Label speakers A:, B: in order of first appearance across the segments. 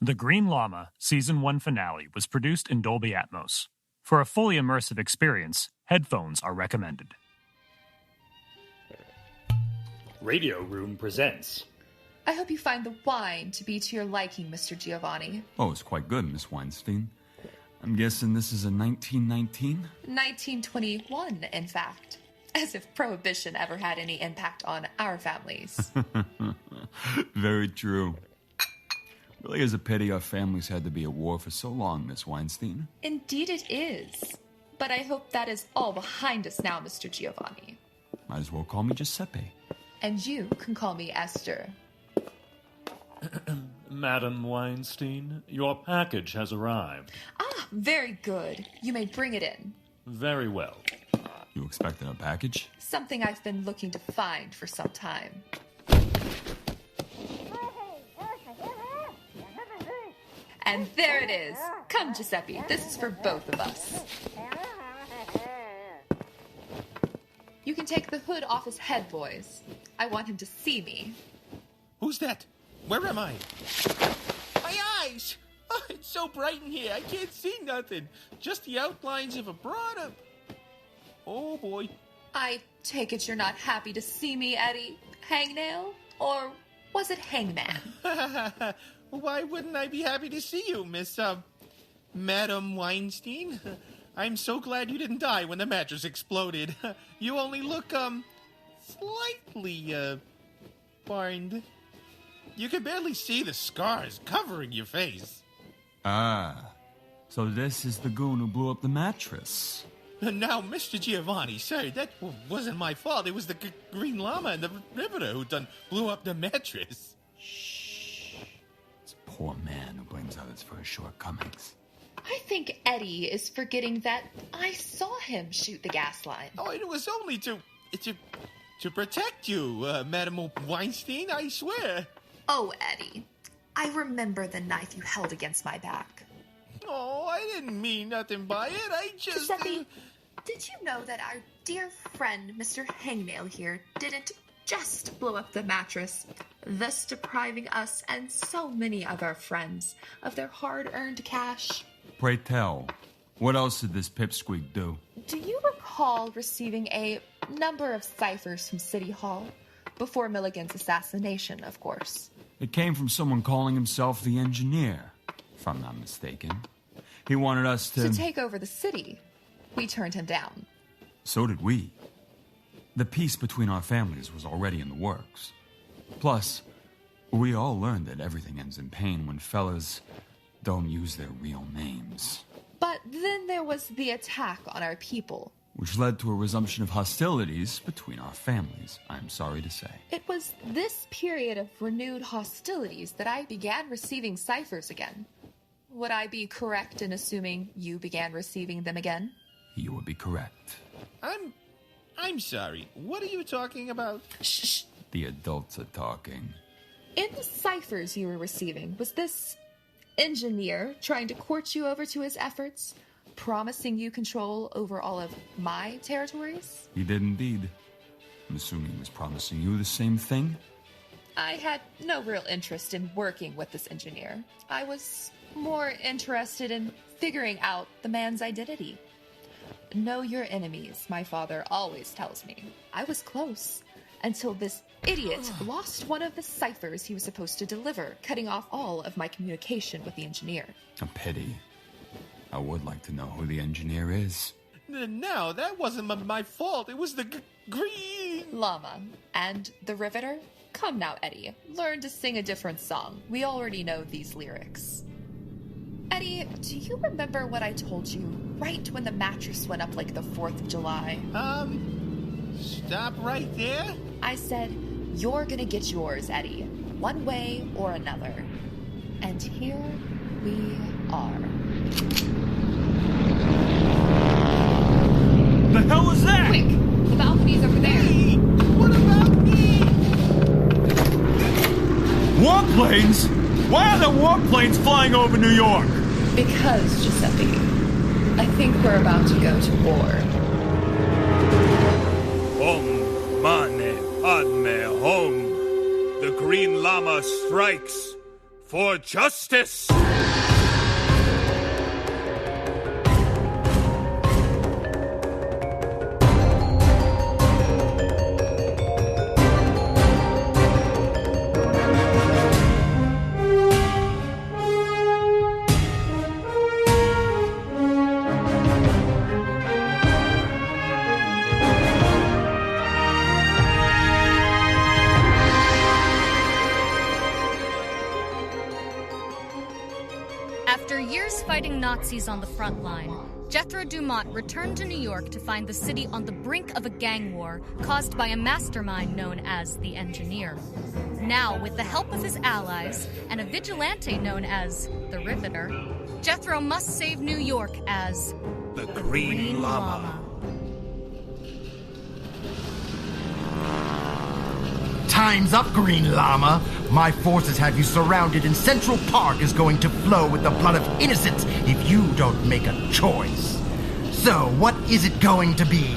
A: The Green Lama Season 1 finale was produced in Dolby Atmos. For a fully immersive experience, headphones are recommended. Radio Room presents.
B: I hope you find the wine to be to your liking, Mr. Giovanni.
C: Oh, it's quite good, Miss Weinstein. I'm guessing this is a 1919?
B: 1921, in fact. As if Prohibition ever had any impact on our families.
C: Very true. Really is a pity our families had to be at war for so long, Miss Weinstein.
B: Indeed it is. But I hope that is all behind us now, Mr. Giovanni.
C: Might as well call me Giuseppe.
B: And you can call me Esther.
D: Madam Weinstein, your package has arrived.
B: Ah, very good. You may bring it in.
D: Very well.
C: You expecting a package?
B: Something I've been looking to find for some time. And there it is. Come, Giuseppe. This is for both of us. You can take the hood off his head, boys. I want him to see me.
E: Who's that? Where am I? My eyes! Oh, it's so bright in here, I can't see nothing. Just the outlines of a broad... Oh, boy.
B: I take it you're not happy to see me, Eddie. Hangnail? Or was it Hangman?
E: Why wouldn't I be happy to see you, Miss, Madam Weinstein? I'm so glad you didn't die when the mattress exploded. You only look, slightly, burned. You can barely see the scars covering your face.
C: Ah, so this is the goon who blew up the mattress.
E: Now, Mr. Giovanni, sir, that wasn't my fault. It was the Green Lama and the Riveter who blew up the mattress.
C: Shh. It's a poor man who blames others for his shortcomings.
B: I think Eddie is forgetting that I saw him shoot the gas line.
E: Oh, it was only to protect you, Madam Weinstein, I swear.
B: Oh, Eddie, I remember the knife you held against my back.
E: Oh, I didn't mean nothing by it. I just...
B: Giuseppe, did you know that our dear friend, Mr. Hangnail here, didn't just blow up the mattress, thus depriving us and so many of our friends of their hard-earned cash?
C: Pray tell, what else did this pipsqueak do?
B: Do you recall receiving a number of ciphers from City Hall? Before Milligan's assassination, of course.
C: It came from someone calling himself the Engineer, if I'm not mistaken. He wanted us to
B: take over the city. We turned him down.
C: So did we. The peace between our families was already in the works. Plus, we all learned that everything ends in pain when fellas don't use their real names.
B: But then there was the attack on our people.
C: Which led to a resumption of hostilities between our families, I'm sorry to say.
B: It was this period of renewed hostilities that I began receiving ciphers again. Would I be correct in assuming you began receiving them again?
C: You would be correct.
E: I'm sorry. What are you talking about?
B: Shh.
C: The adults are talking.
B: In the ciphers you were receiving, was this engineer trying to court you over to his efforts? Promising you control over all of my territories?
C: He did indeed. I'm assuming he was promising you the same thing?
B: I had no real interest in working with this engineer. I was more interested in figuring out the man's identity. Know your enemies, my father always tells me. I was close until this idiot lost one of the ciphers he was supposed to deliver, cutting off all of my communication with the engineer.
C: A pity. I would like to know who the engineer is.
E: No, that wasn't my fault. It was the Green
B: Lama. And the Riveter? Come now, Eddie. Learn to sing a different song. We already know these lyrics. Eddie, do you remember what I told you right when the mattress went up like the 4th of July?
E: Stop right there.
B: I said, you're gonna get yours, Eddie. One way or another. And here we are.
C: The hell is that?
B: Quick! The balcony's over there.
E: Hey, what about me?
C: Warplanes? Why are there warplanes flying over New York?
B: Because, Giuseppe, I think we're about to go to war.
F: Om mane padme hum. The Green Lama strikes. for justice!
G: After years fighting Nazis on the front line, Jethro Dumont returned to New York to find the city on the brink of a gang war caused by a mastermind known as the Engineer. Now, with the help of his allies and a vigilante known as the Riveter, Jethro must save New York as
F: the Green Lama.
H: Time's up, Green Lama. My forces have you surrounded, and Central Park is going to flow with the blood of innocents if you don't make a choice. So, what is it going to be?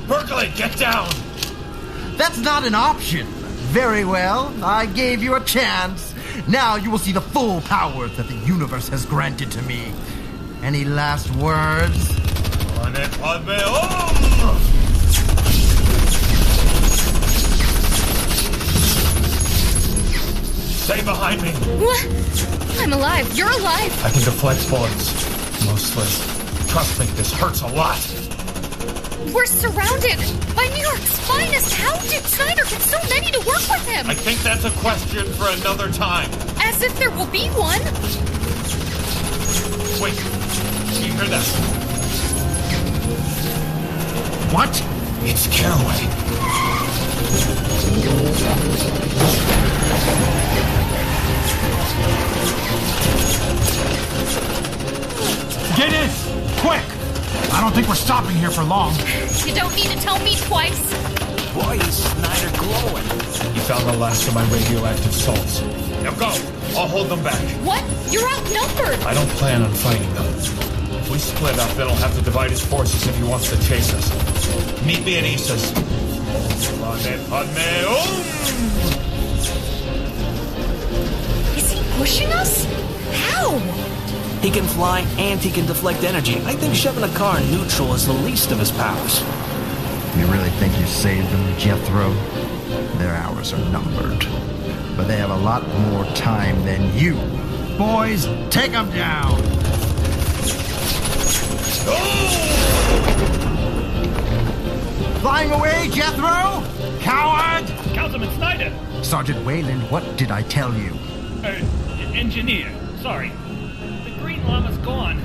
F: Berkeley, get down!
H: That's not an option. Very well, I gave you a chance. Now you will see the full powers that the universe has granted to me. Any last words?
F: Stay behind me.
G: What? I'm alive. You're alive.
F: I can deflect bullets. Mostly. Trust me, this hurts a lot.
G: We're surrounded by New York's finest. How did Snyder get so many to work with him?
F: I think that's a question for another time.
G: As if there will be one.
F: Wait. Do you hear that?
H: What?
F: It's Caraway.
I: Get in! Quick! I don't think we're stopping here for long.
G: You don't need to tell me twice.
F: Boy, is Snyder glowing. He found the last of my radioactive salts. Now go! I'll hold them back.
G: What? You're outnumbered!
F: I don't plan on fighting them. If we split up, then he'll have to divide his forces if he wants to chase us. Meet me at Issa's.
G: Is he pushing us? How?
J: He can fly and he can deflect energy. I think shoving a car in neutral is the least of his powers.
H: You really think you saved them, Jethro? Their hours are numbered. But they have a lot more time than you. Boys, take them down! Flying away, Jethro! Coward!
A: Councilman Snyder!
H: Sergeant Wayland, what did I tell you?
A: Engineer. Sorry. The Green Lama's gone.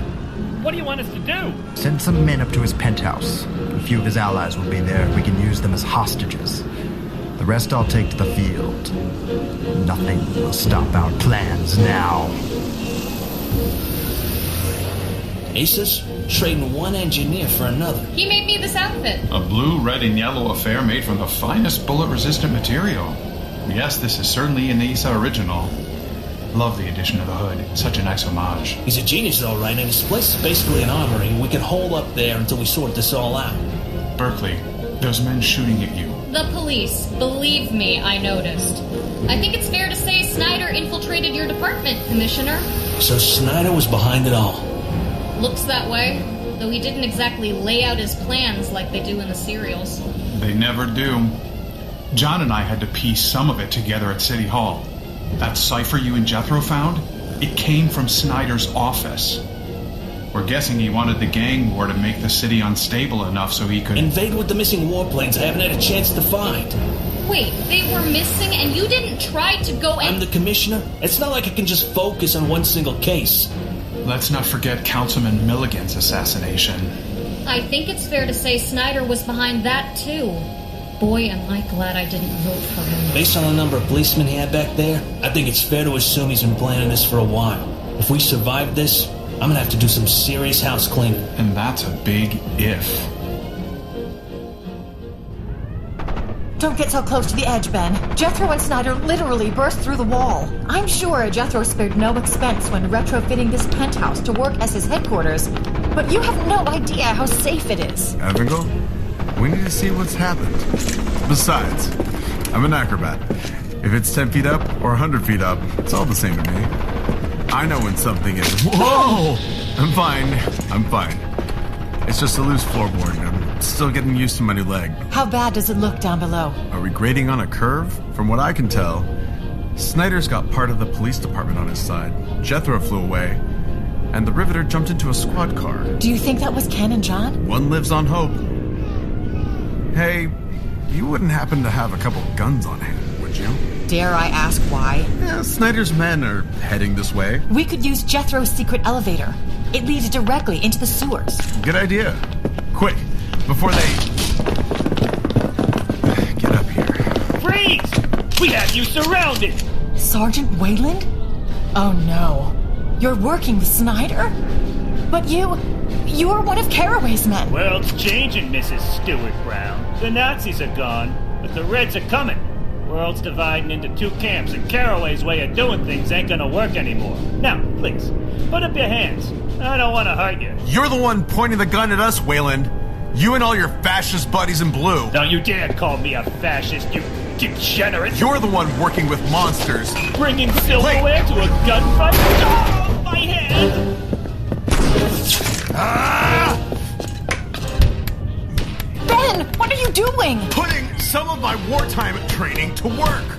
A: What do you want us to do?
H: Send some men up to his penthouse. A few of his allies will be there. We can use them as hostages. The rest I'll take to the field. Nothing will stop our plans now.
J: Aces? Trading one engineer for another.
K: He made me this outfit.
L: A blue, red, and yellow affair made from the finest bullet-resistant material. Yes, this is certainly an Issa original. Love the addition of the hood. Such a nice homage.
J: He's a genius, though, right? And his place is basically an armory. We can hold up there until we sort this all out.
L: Berkeley, those men shooting at you.
K: The police. Believe me, I noticed. I think it's fair to say Snyder infiltrated your department, Commissioner.
J: So Snyder was behind it all.
K: Looks that way, though he didn't exactly lay out his plans like they do in the serials.
L: They never do. John and I had to piece some of it together at City Hall. That cipher you and Jethro found, it came from Snyder's office. We're guessing he wanted the gang war to make the city unstable enough so he could...
J: invade with the missing warplanes I haven't had a chance to find.
K: Wait, they were missing and you didn't try to go and...
J: I'm the commissioner. It's not like I can just focus on one single case.
L: Let's not forget Councilman Milligan's assassination.
K: I think it's fair to say Snyder was behind that, too. Boy, am I glad I didn't vote for him.
J: Based on the number of policemen he had back there, I think it's fair to assume he's been planning this for a while. If we survive this, I'm gonna have to do some serious house cleaning.
L: And that's a big if.
M: Don't get so close to the edge, Ben. Jethro and Snyder literally burst through the wall. I'm sure Jethro spared no expense when retrofitting this penthouse to work as his headquarters. But you have no idea how safe it is.
N: Abigail, we need to see what's happened. Besides, I'm an acrobat. If it's 10 feet up or 100 feet up, it's all the same to me. I know when something is... Whoa! I'm fine. It's just a loose floorboard. I'm still getting used to my new leg.
M: How bad does it look down below?
N: Are we grading on a curve? From what I can tell, Snyder's got part of the police department on his side. Jethro flew away, and the Riveter jumped into a squad car.
M: Do you think that was Ken and John?
N: One lives on hope. Hey, you wouldn't happen to have a couple guns on hand, would you?
M: Dare I ask why?
N: Yeah, Snyder's men are heading this way.
M: We could use Jethro's secret elevator. It leads directly into the sewers.
N: Good idea. Quick, before they... Get up here.
O: Freeze! We have you surrounded!
M: Sergeant Wayland? Oh no. You're working with Snyder? But you're one of Carraway's men.
O: World's changing, Mrs. Stewart Brown. The Nazis are gone, but the Reds are coming. World's dividing into two camps, and Carraway's way of doing things ain't gonna work anymore. Now, please, put up your hands. I don't want to hurt you.
N: You're the one pointing the gun at us, Wayland. You and all your fascist buddies in blue.
O: Don't you dare call me a fascist, you degenerate.
N: You're the one working with monsters.
O: Bringing silverware to a gunfight? Oh, my head!
M: Ben, what are you doing?
N: Putting some of my wartime training to work.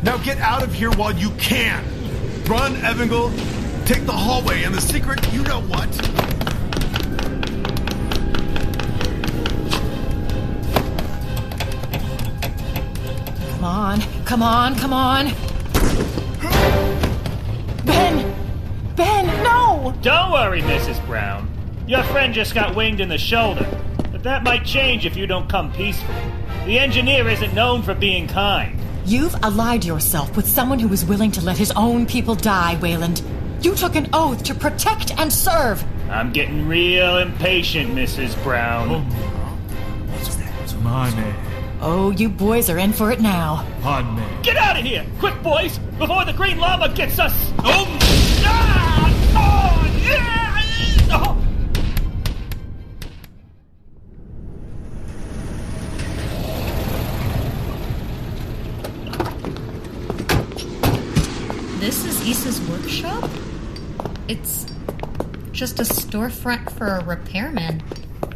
N: Now get out of here while you can. Run, Evangel. Take the hallway and the secret you-know-what. Come on. Ben, no!
O: Don't worry, Mrs. Brown. Your friend just got winged in the shoulder. But that might change if you don't come peacefully. The engineer isn't known for being kind.
M: You've allied yourself with someone who is willing to let his own people die, Wayland. You took an oath to protect and serve.
O: I'm getting real impatient, Mrs. Brown.
I: What's that? It's my name.
M: Oh, you boys are in for it now.
I: Pardon me.
O: Get out of here! Quick, boys! Before the Green Lama gets us! Oh! Ah! Oh! Yeah! Oh!
G: This is Issa's workshop? It's just a storefront for a repairman.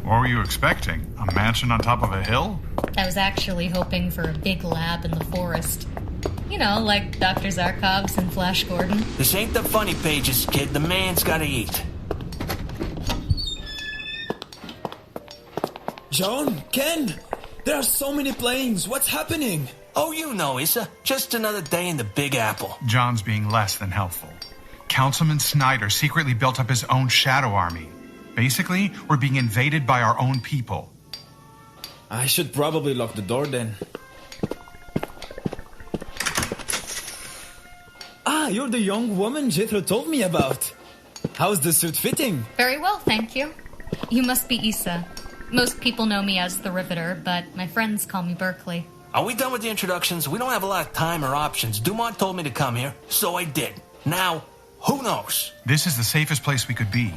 L: What were you expecting? A mansion on top of a hill?
G: I was actually hoping for a big lab in the forest. You know, like Dr. Zarkov's and Flash Gordon.
J: This ain't the funny pages, kid. The man's gotta eat.
P: John, Ken, there are so many planes. What's happening?
J: Oh, you know, Issa. Just another day in the Big Apple.
L: John's being less than helpful. Councilman Snyder secretly built up his own shadow army. Basically, we're being invaded by our own people.
P: I should probably lock the door then. Ah, you're the young woman Jethro told me about. How's the suit fitting?
G: Very well, thank you. You must be Issa. Most people know me as the Riveter, but my friends call me Berkeley.
J: Are we done with the introductions? We don't have a lot of time or options. Dumont told me to come here, so I did. Now, who knows?
L: This is the safest place we could be.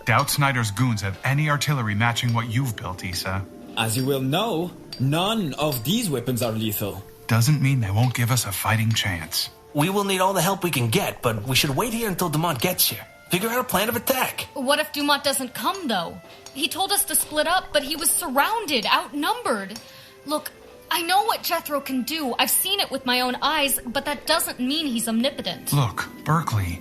L: Doubt Snyder's goons have any artillery matching what you've built, Issa.
P: As you will know, none of these weapons are lethal.
L: Doesn't mean they won't give us a fighting chance.
J: We will need all the help we can get, but we should wait here until Dumont gets here. Figure out a plan of attack.
G: What if Dumont doesn't come, though? He told us to split up, but he was surrounded, outnumbered. Look, I know what Jethro can do. I've seen it with my own eyes, but that doesn't mean he's omnipotent.
L: Look, Berkeley,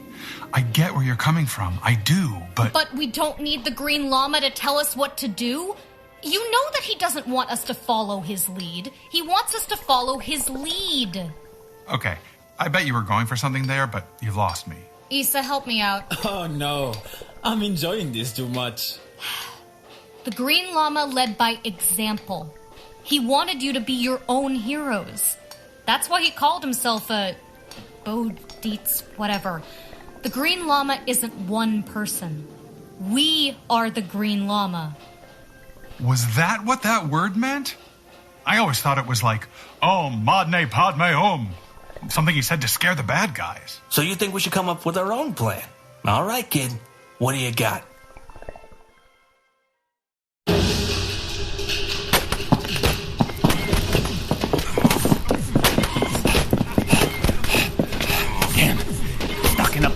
L: I get where you're coming from. I do, but...
G: But we don't need the Green Lama to tell us what to do? You know that he doesn't want us to follow his lead. He wants us to follow his lead.
L: Okay, I bet you were going for something there, but you've lost me.
G: Issa, help me out.
P: Oh no, I'm enjoying this too much.
G: The Green Lama led by example. He wanted you to be your own heroes. That's why he called himself a... Bodhites, whatever. The Green Lama isn't one person. We are the Green Lama.
L: Was that what that word meant? I always thought it was like, Om Madne Padme Om. Something he said to scare the bad guys.
J: So you think we should come up with our own plan? All right, kid. What do you got?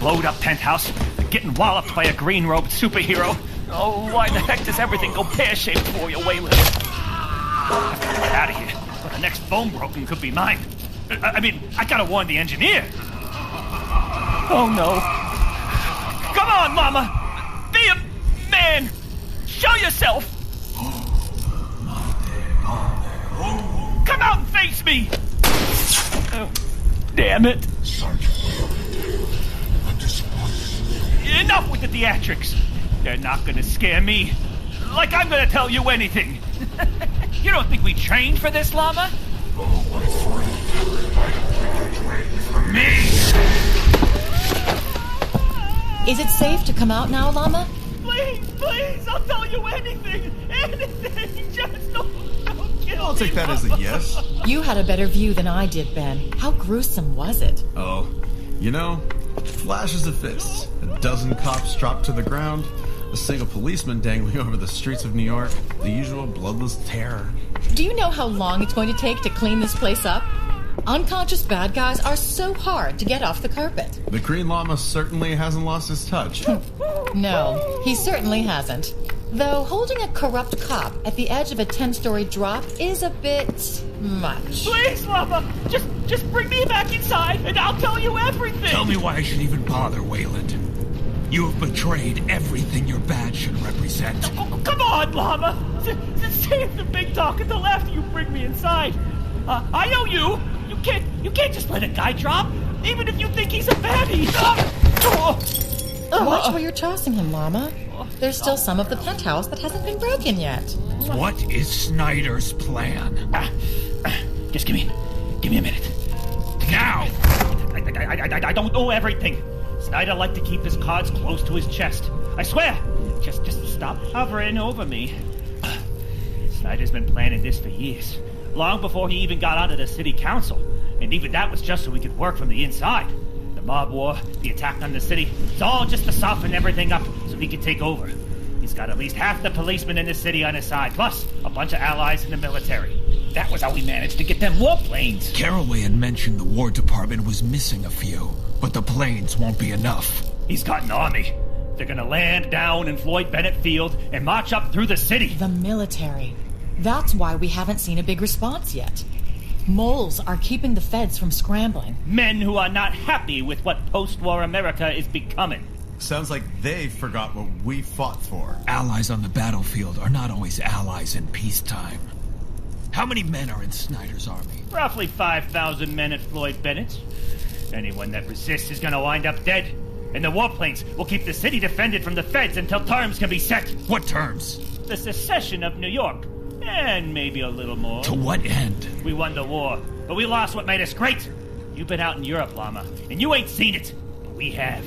O: blowed-up penthouse, getting walloped by a green-robed superhero. Oh, why the heck does everything go pear-shaped for you, Wayland? I have to get out of here, or the next bone broken could be mine. I gotta warn the engineer. Oh, no. Come on, Mama! Be a man! Show yourself! Come out and face me! Oh, damn it. Enough with the theatrics. They're not gonna scare me. Like I'm gonna tell you anything. You don't think we trained for this, Lama? Me!
M: Is it safe to come out now, Lama?
O: Please, I'll tell you anything. Anything, just don't kill
N: I'll take that as a yes.
M: You had a better view than I did, Ben. How gruesome was it?
N: Oh, flashes of fists, a dozen cops dropped to the ground, a single policeman dangling over the streets of New York, the usual bloodless terror.
M: Do you know how long it's going to take to clean this place up? Unconscious bad guys are so hard to get off the carpet.
N: The Green Lama certainly hasn't lost his touch.
M: No, he certainly hasn't. Though holding a corrupt cop at the edge of a 10-story drop is a bit much.
O: Please, Lama, just bring me back inside and I'll tell you everything.
F: Tell me why I should even bother, Wayland. You have betrayed everything your badge should represent.
O: Oh, come on, Lama. Save the big talk at the left. You bring me inside. I know you. You can't just let a guy drop, even if you think he's a baddie.
M: Watch where you're tossing him, Lama. There's still some of the penthouse that hasn't been broken yet.
F: What is Snyder's plan?
O: Just give me a minute.
F: Now!
O: I don't know everything. Snyder liked to keep his cards close to his chest. I swear. Just stop hovering over me. Snyder's been planning this for years. Long before he even got onto the city council. And even that was just so we could work from the inside. The mob war, the attack on the city, it's all just to soften everything up so he could take over. He's got at least half the policemen in the city on his side, plus a bunch of allies in the military. That was how we managed to get them warplanes.
F: Caraway had mentioned the War Department was missing a few, but the planes won't be enough.
O: He's got an army. They're gonna land down in Floyd Bennett Field and march up through the city.
M: The military. That's why we haven't seen a big response yet. Moles are keeping the feds from scrambling.
O: Men who are not happy with what post-war America is becoming.
N: Sounds like they forgot what we fought for.
F: Allies on the battlefield are not always allies in peacetime. How many men are in Snyder's army?
O: Roughly 5,000 men at Floyd Bennett. Anyone that resists is gonna wind up dead. And the warplanes will keep the city defended from the feds until terms can be set.
F: What terms?
O: The secession of New York. And maybe a little more.
F: To what end?
O: We won the war, but we lost what made us great. You've been out in Europe, Lama, and you ain't seen it. But we have.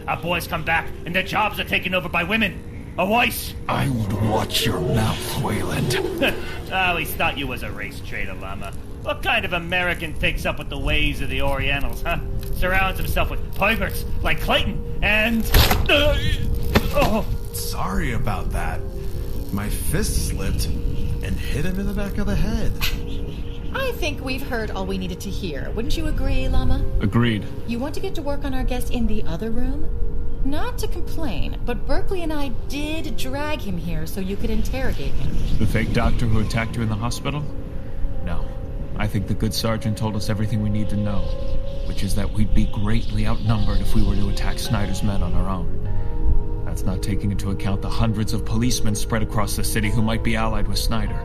O: Our boys come back, and their jobs are taken over by women. A voice.
F: I would watch your mouth, Wayland.
O: I always thought you was a race traitor, Lama. What kind of American takes up with the ways of the Orientals, huh? Surrounds himself with perverts like Clayton and...
N: Sorry about that. My fist slipped and hit him in the back of the head.
M: I think we've heard all we needed to hear. Wouldn't you agree, Lama?
A: Agreed.
M: You want to get to work on our guest in the other room? Not to complain, but Berkeley and I did drag him here so you could interrogate him.
A: The fake doctor who attacked you in the hospital? No. I think the good sergeant told us everything we need to know, which is that we'd be greatly outnumbered if we were to attack Snyder's men on our own. That's not taking into account the hundreds of policemen spread across the city who might be allied with Snyder.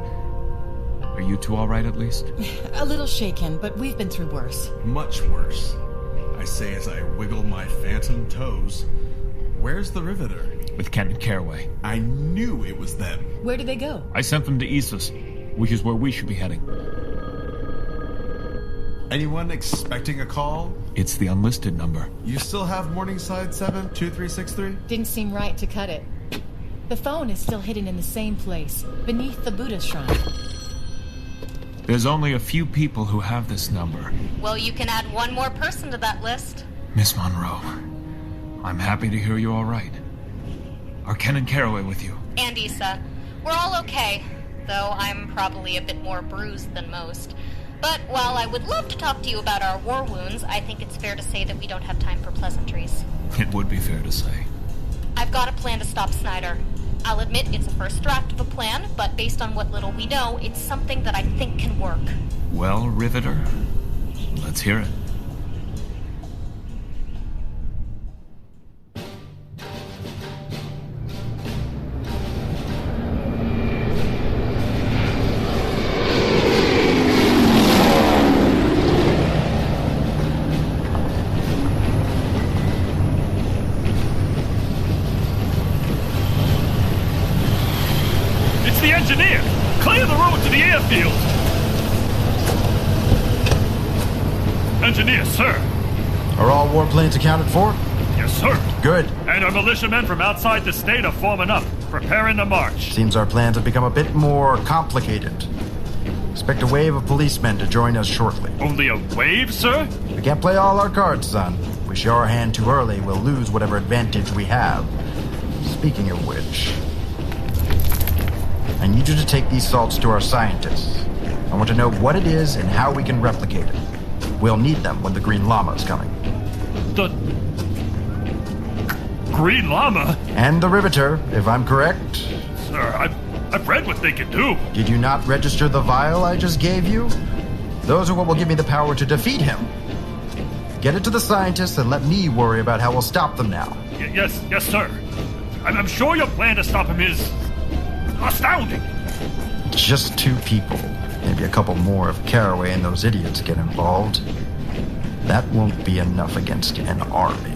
A: Are you two all right, at least?
M: A little shaken, but we've been through worse.
N: Much worse. I say as I wiggle my phantom toes. Where's the Riveter?
A: With Ken and Caraway.
N: I knew it was them.
M: Where did they go?
A: I sent them to Issa's, which is where we should be heading.
N: Anyone expecting a call?
A: It's the unlisted number.
N: You still have Morningside 72363?
M: Didn't seem right to cut it. The phone is still hidden in the same place, beneath the Buddha shrine.
A: There's only a few people who have this number.
G: Well, you can add one more person to that list.
A: Miss Monroe, I'm happy to hear you're all right. Are Ken and Caraway with you?
G: And Issa. We're all okay, though I'm probably a bit more bruised than most. But while I would love to talk to you about our war wounds, I think it's fair to say that we don't have time for pleasantries.
A: It would be fair to say.
G: I've got a plan to stop Snyder. I'll admit it's a first draft of a plan, but based on what little we know, it's something that I think can work.
A: Well, Riveter, let's hear it.
D: Engineer! Clear the road to the airfield! Engineer, sir.
H: Are all warplanes accounted for?
D: Yes, sir.
H: Good.
D: And our militiamen from outside the state are forming up, preparing to march.
H: Seems our plans have become a bit more complicated. Expect a wave of policemen to join us shortly.
D: Only a wave, sir?
H: We can't play all our cards, son. If we show our hand too early, we'll lose whatever advantage we have. Speaking of which, I need you to take these salts to our scientists. I want to know what it is and how we can replicate it. We'll need them when the Green Lama is coming.
D: The Green Lama?
H: And the Riveter, if I'm correct.
D: Sir, I've read what they can do.
H: Did you not register the vial I just gave you? Those are what will give me the power to defeat him. Get it to the scientists and let me worry about how we'll stop them now.
D: Yes, sir. I'm sure your plan to stop him is astounding.
H: Just 2 people. Maybe a couple more if Caraway and those idiots get involved. That won't be enough against an army.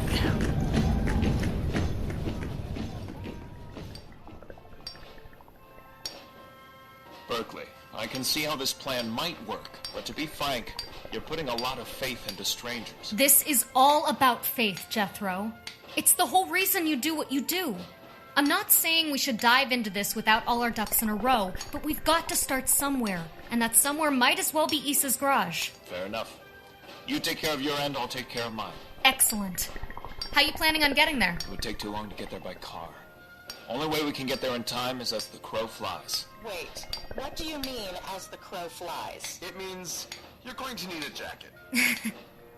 A: Berkeley, I can see how this plan might work, but to be frank, you're putting a lot of faith into strangers.
G: This is all about faith, Jethro. It's the whole reason you do what you do. I'm not saying we should dive into this without all our ducks in a row, but we've got to start somewhere, and that somewhere might as well be Issa's garage.
A: Fair enough. You take care of your end, I'll take care of mine.
G: Excellent. How you planning on getting there?
A: It would take too long to get there by car. Only way we can get there in time is as the crow flies.
Q: Wait, what do you mean, as the crow flies?
N: It means you're going to need a jacket.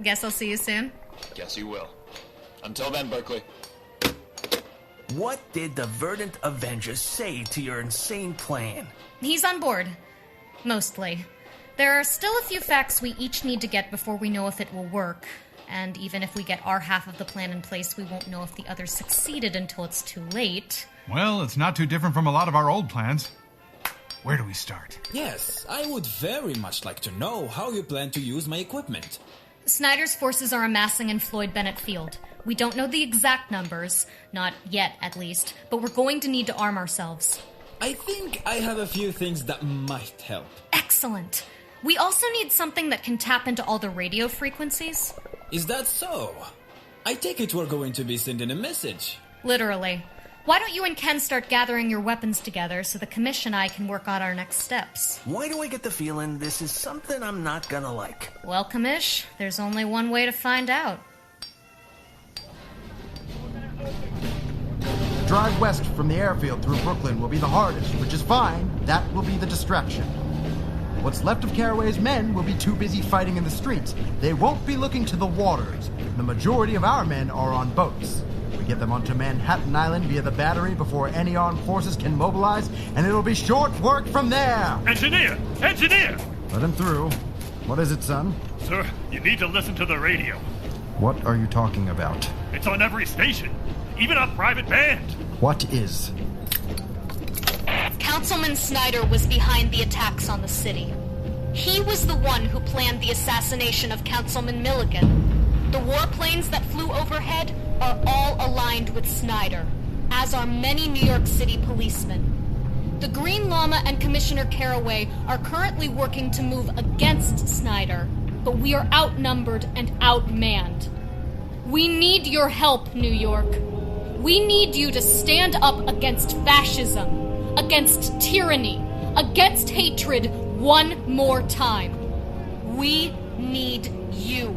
G: Guess I'll see you soon.
A: Guess you will. Until then, Berkeley.
R: What did the Verdant Avenger say to your insane plan?
G: He's on board. Mostly. There are still a few facts we each need to get before we know if it will work. And even if we get our half of the plan in place, we won't know if the others succeeded until it's too late.
I: Well, it's not too different from a lot of our old plans. Where do we start?
P: Yes, I would very much like to know how you plan to use my equipment.
G: Snyder's forces are amassing in Floyd Bennett Field. We don't know the exact numbers, not yet at least, but we're going to need to arm ourselves.
P: I think I have a few things that might help.
G: Excellent. We also need something that can tap into all the radio frequencies.
P: Is that so? I take it we're going to be sending a message.
G: Literally. Why don't you and Ken start gathering your weapons together so the Commission and I can work out our next steps?
R: Why do I get the feeling this is something I'm not gonna like?
G: Well, Commish, there's only one way to find out.
H: Drive west from the airfield through Brooklyn will be the hardest, which is fine. That will be the distraction. What's left of Caraway's men will be too busy fighting in the streets. They won't be looking to the waters. The majority of our men are on boats. We get them onto Manhattan Island via the battery before any armed forces can mobilize, and it'll be short work from there.
D: Engineer! Engineer!
H: Let him through. What is it, son?
D: Sir, you need to listen to the radio.
H: What are you talking about?
D: It's on every station. Even a private band.
H: What is?
G: Councilman Snyder was behind the attacks on the city. He was the one who planned the assassination of Councilman Milligan. The warplanes that flew overhead are all aligned with Snyder, as are many New York City policemen. The Green Lama and Commissioner Caraway are currently working to move against Snyder, but we are outnumbered and outmanned. We need your help, New York. We need you to stand up against fascism, against tyranny, against hatred one more time. We need you.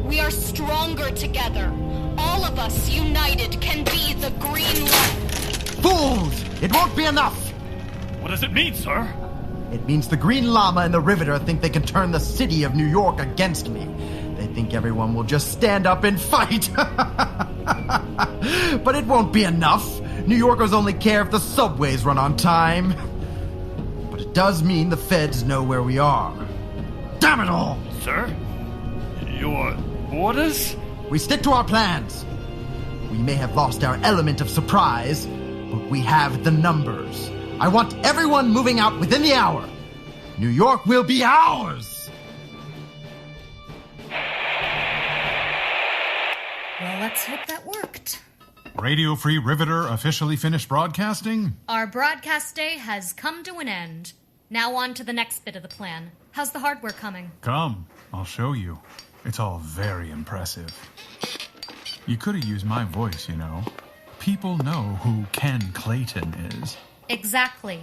G: We are stronger together. All of us united can be the Green Lama.
H: Fools! It won't be enough!
D: What does it mean, sir?
H: It means the Green Lama and the Riveter think they can turn the city of New York against me. They think everyone will just stand up and fight. But it won't be enough. New Yorkers only care if the subways run on time. But it does mean the feds know where we are. Damn it all!
D: Sir? Your orders?
H: We stick to our plans. We may have lost our element of surprise, but we have the numbers. I want everyone moving out within the hour. New York will be ours!
G: Well, let's hope that worked.
L: Radio Free Riveter officially finished broadcasting?
G: Our broadcast day has come to an end. Now on to the next bit of the plan. How's the hardware coming?
L: Come, I'll show you. It's all very impressive. You could have used my voice, you know. People know who Ken Clayton is.
G: Exactly.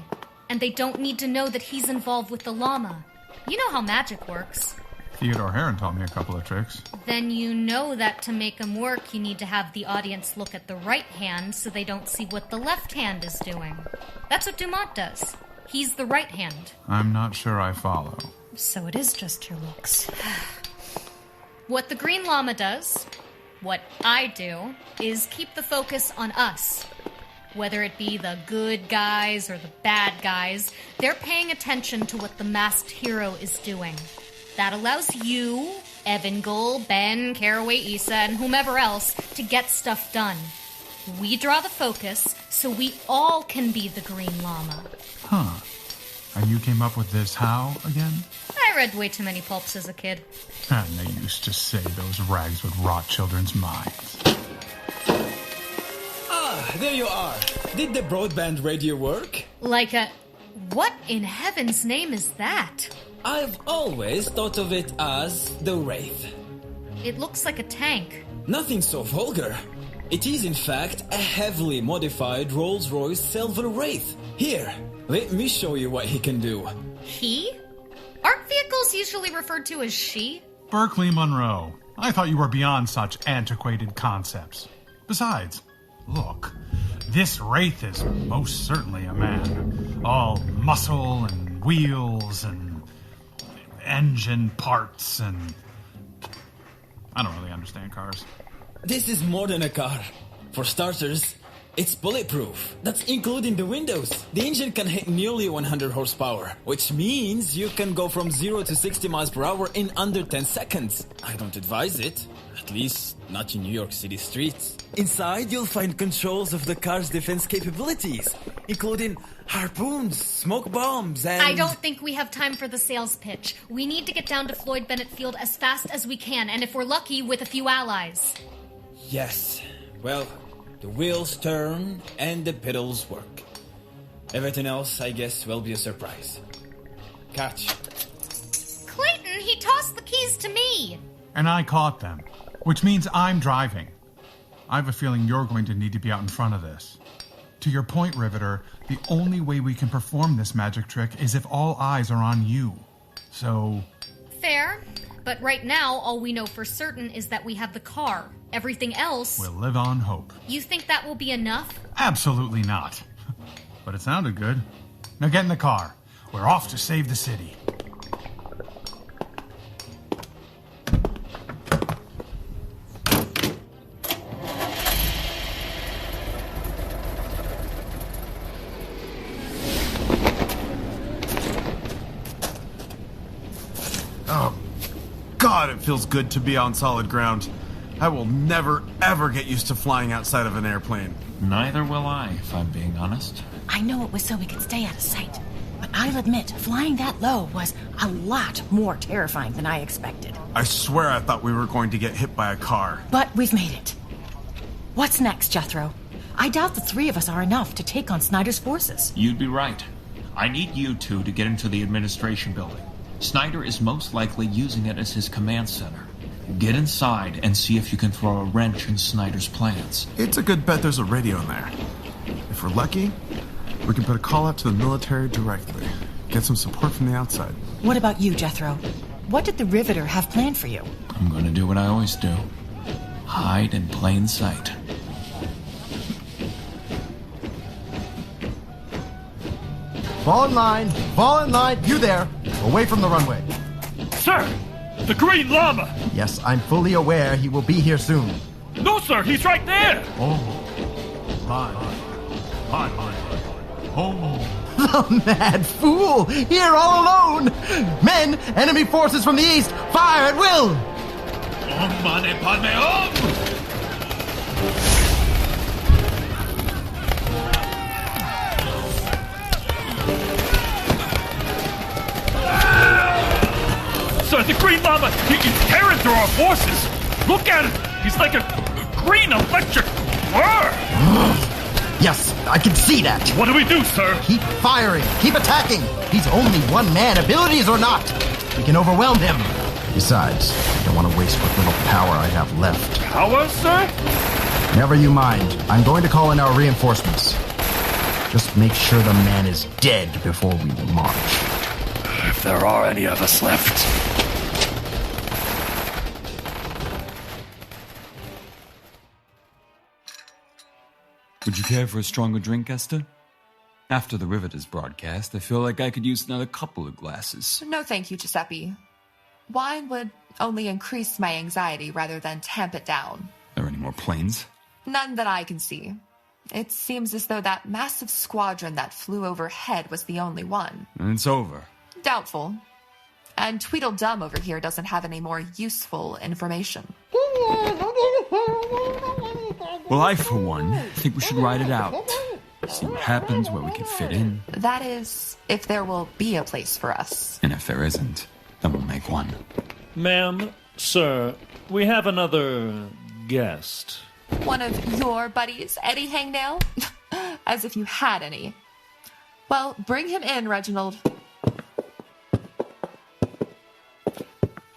G: And they don't need to know that he's involved with the llama. You know how magic works.
L: Theodore Heron taught me a couple of tricks.
G: Then you know that to make them work, you need to have the audience look at the right hand so they don't see what the left hand is doing. That's what Dumont does. He's the right hand.
L: I'm not sure I follow.
G: So it is just your looks. What the Green Lama does, what I do, is keep the focus on us. Whether it be the good guys or the bad guys, they're paying attention to what the masked hero is doing. That allows you, Evangel, Ben, Caraway, Issa, and whomever else to get stuff done. We draw the focus so we all can be the Green Lama.
L: Huh. And you came up with this how again?
G: I read way too many pulps as a kid.
L: And they used to say those rags would rot children's minds.
P: Ah, there you are. Did the broadband radio work?
G: What in heaven's name is that?
P: I've always thought of it as the Wraith.
G: It looks like a tank.
P: Nothing so vulgar. It is, in fact, a heavily modified Rolls-Royce Silver Wraith. Here, let me show you what he can do.
G: He? Aren't vehicles usually referred to as she?
L: Berkeley Monroe, I thought you were beyond such antiquated concepts. Besides, look, this Wraith is most certainly a man. All muscle and wheels and engine parts and... I don't really understand cars.
P: This is more than a car. For starters, it's bulletproof. That's including the windows. The engine can hit nearly 100 horsepower, which means you can go from 0 to 60 miles per hour in under 10 seconds. I don't advise it. At least, not in New York City streets. Inside, you'll find controls of the car's defense capabilities, including harpoons, smoke bombs, and...
G: I don't think we have time for the sales pitch. We need to get down to Floyd Bennett Field as fast as we can, and if we're lucky, with a few allies.
P: Yes. Well, the wheels turn and the pedals work. Everything else, I guess, will be a surprise. Catch.
G: Clayton, he tossed the keys to me!
L: And I caught them, which means I'm driving. I have a feeling you're going to need to be out in front of this. To your point, Riveter, the only way we can perform this magic trick is if all eyes are on you. So...
G: Fair. But right now, all we know for certain is that we have the car. Everything else...
L: We'll live on hope.
G: You think that will be enough?
L: Absolutely not. But it sounded good. Now get in the car. We're off to save the city.
N: God, it feels good to be on solid ground. I will never, ever get used to flying outside of an airplane.
A: Neither will I, if I'm being honest.
M: I know it was so we could stay out of sight. But I'll admit, flying that low was a lot more terrifying than I expected.
N: I swear I thought we were going to get hit by a car.
M: But we've made it. What's next, Jethro? I doubt the three of us are enough to take on Snyder's forces.
A: You'd be right. I need you two to get into the administration building. Snyder is most likely using it as his command center. Get inside and see if you can throw a wrench in Snyder's plans.
N: It's a good bet there's a radio in there. If we're lucky, we can put a call out to the military directly. Get some support from the outside.
M: What about you, Jethro? What did the Riveter have planned for you?
A: I'm going to do what I always do. Hide in plain sight.
H: Fall in line, you there, away from the runway.
D: Sir, the Green Lama!
H: Yes, I'm fully aware he will be here soon.
D: No, sir, he's right there!
I: Oh, my.
H: The mad fool! Here all alone! Men, enemy forces from the east! Fire at will!
D: Mane padme om! Sir, the Green Lama, he's tearing through our forces! Look at him! He's like a green electric blur!
H: Yes, I can see that.
D: What do we do, sir?
H: Keep firing. Keep attacking. He's only one man, abilities or not. We can overwhelm him. Besides, I don't want to waste what little power I have left.
D: Power, sir?
H: Never you mind. I'm going to call in our reinforcements. Just make sure the man is dead before we march.
D: If there are any of us left.
C: Would you care for a stronger drink, Esther? After the Riveters broadcast, I feel like I could use another couple of glasses.
B: No, thank you, Giuseppe. Wine would only increase my anxiety rather than tamp it down.
C: Are there any more planes?
B: None that I can see. It seems as though that massive squadron that flew overhead was the only one.
C: And it's over.
B: Doubtful. And Tweedledum over here doesn't have any more useful information.
C: Well, I, for one, think we should ride it out. See what happens, where we can fit in.
B: That is, if there will be a place for us.
C: And if there isn't, then we'll make one.
F: Ma'am, sir, we have another guest.
B: One of your buddies, Eddie Hangnail? As if you had any. Well, bring him in, Reginald.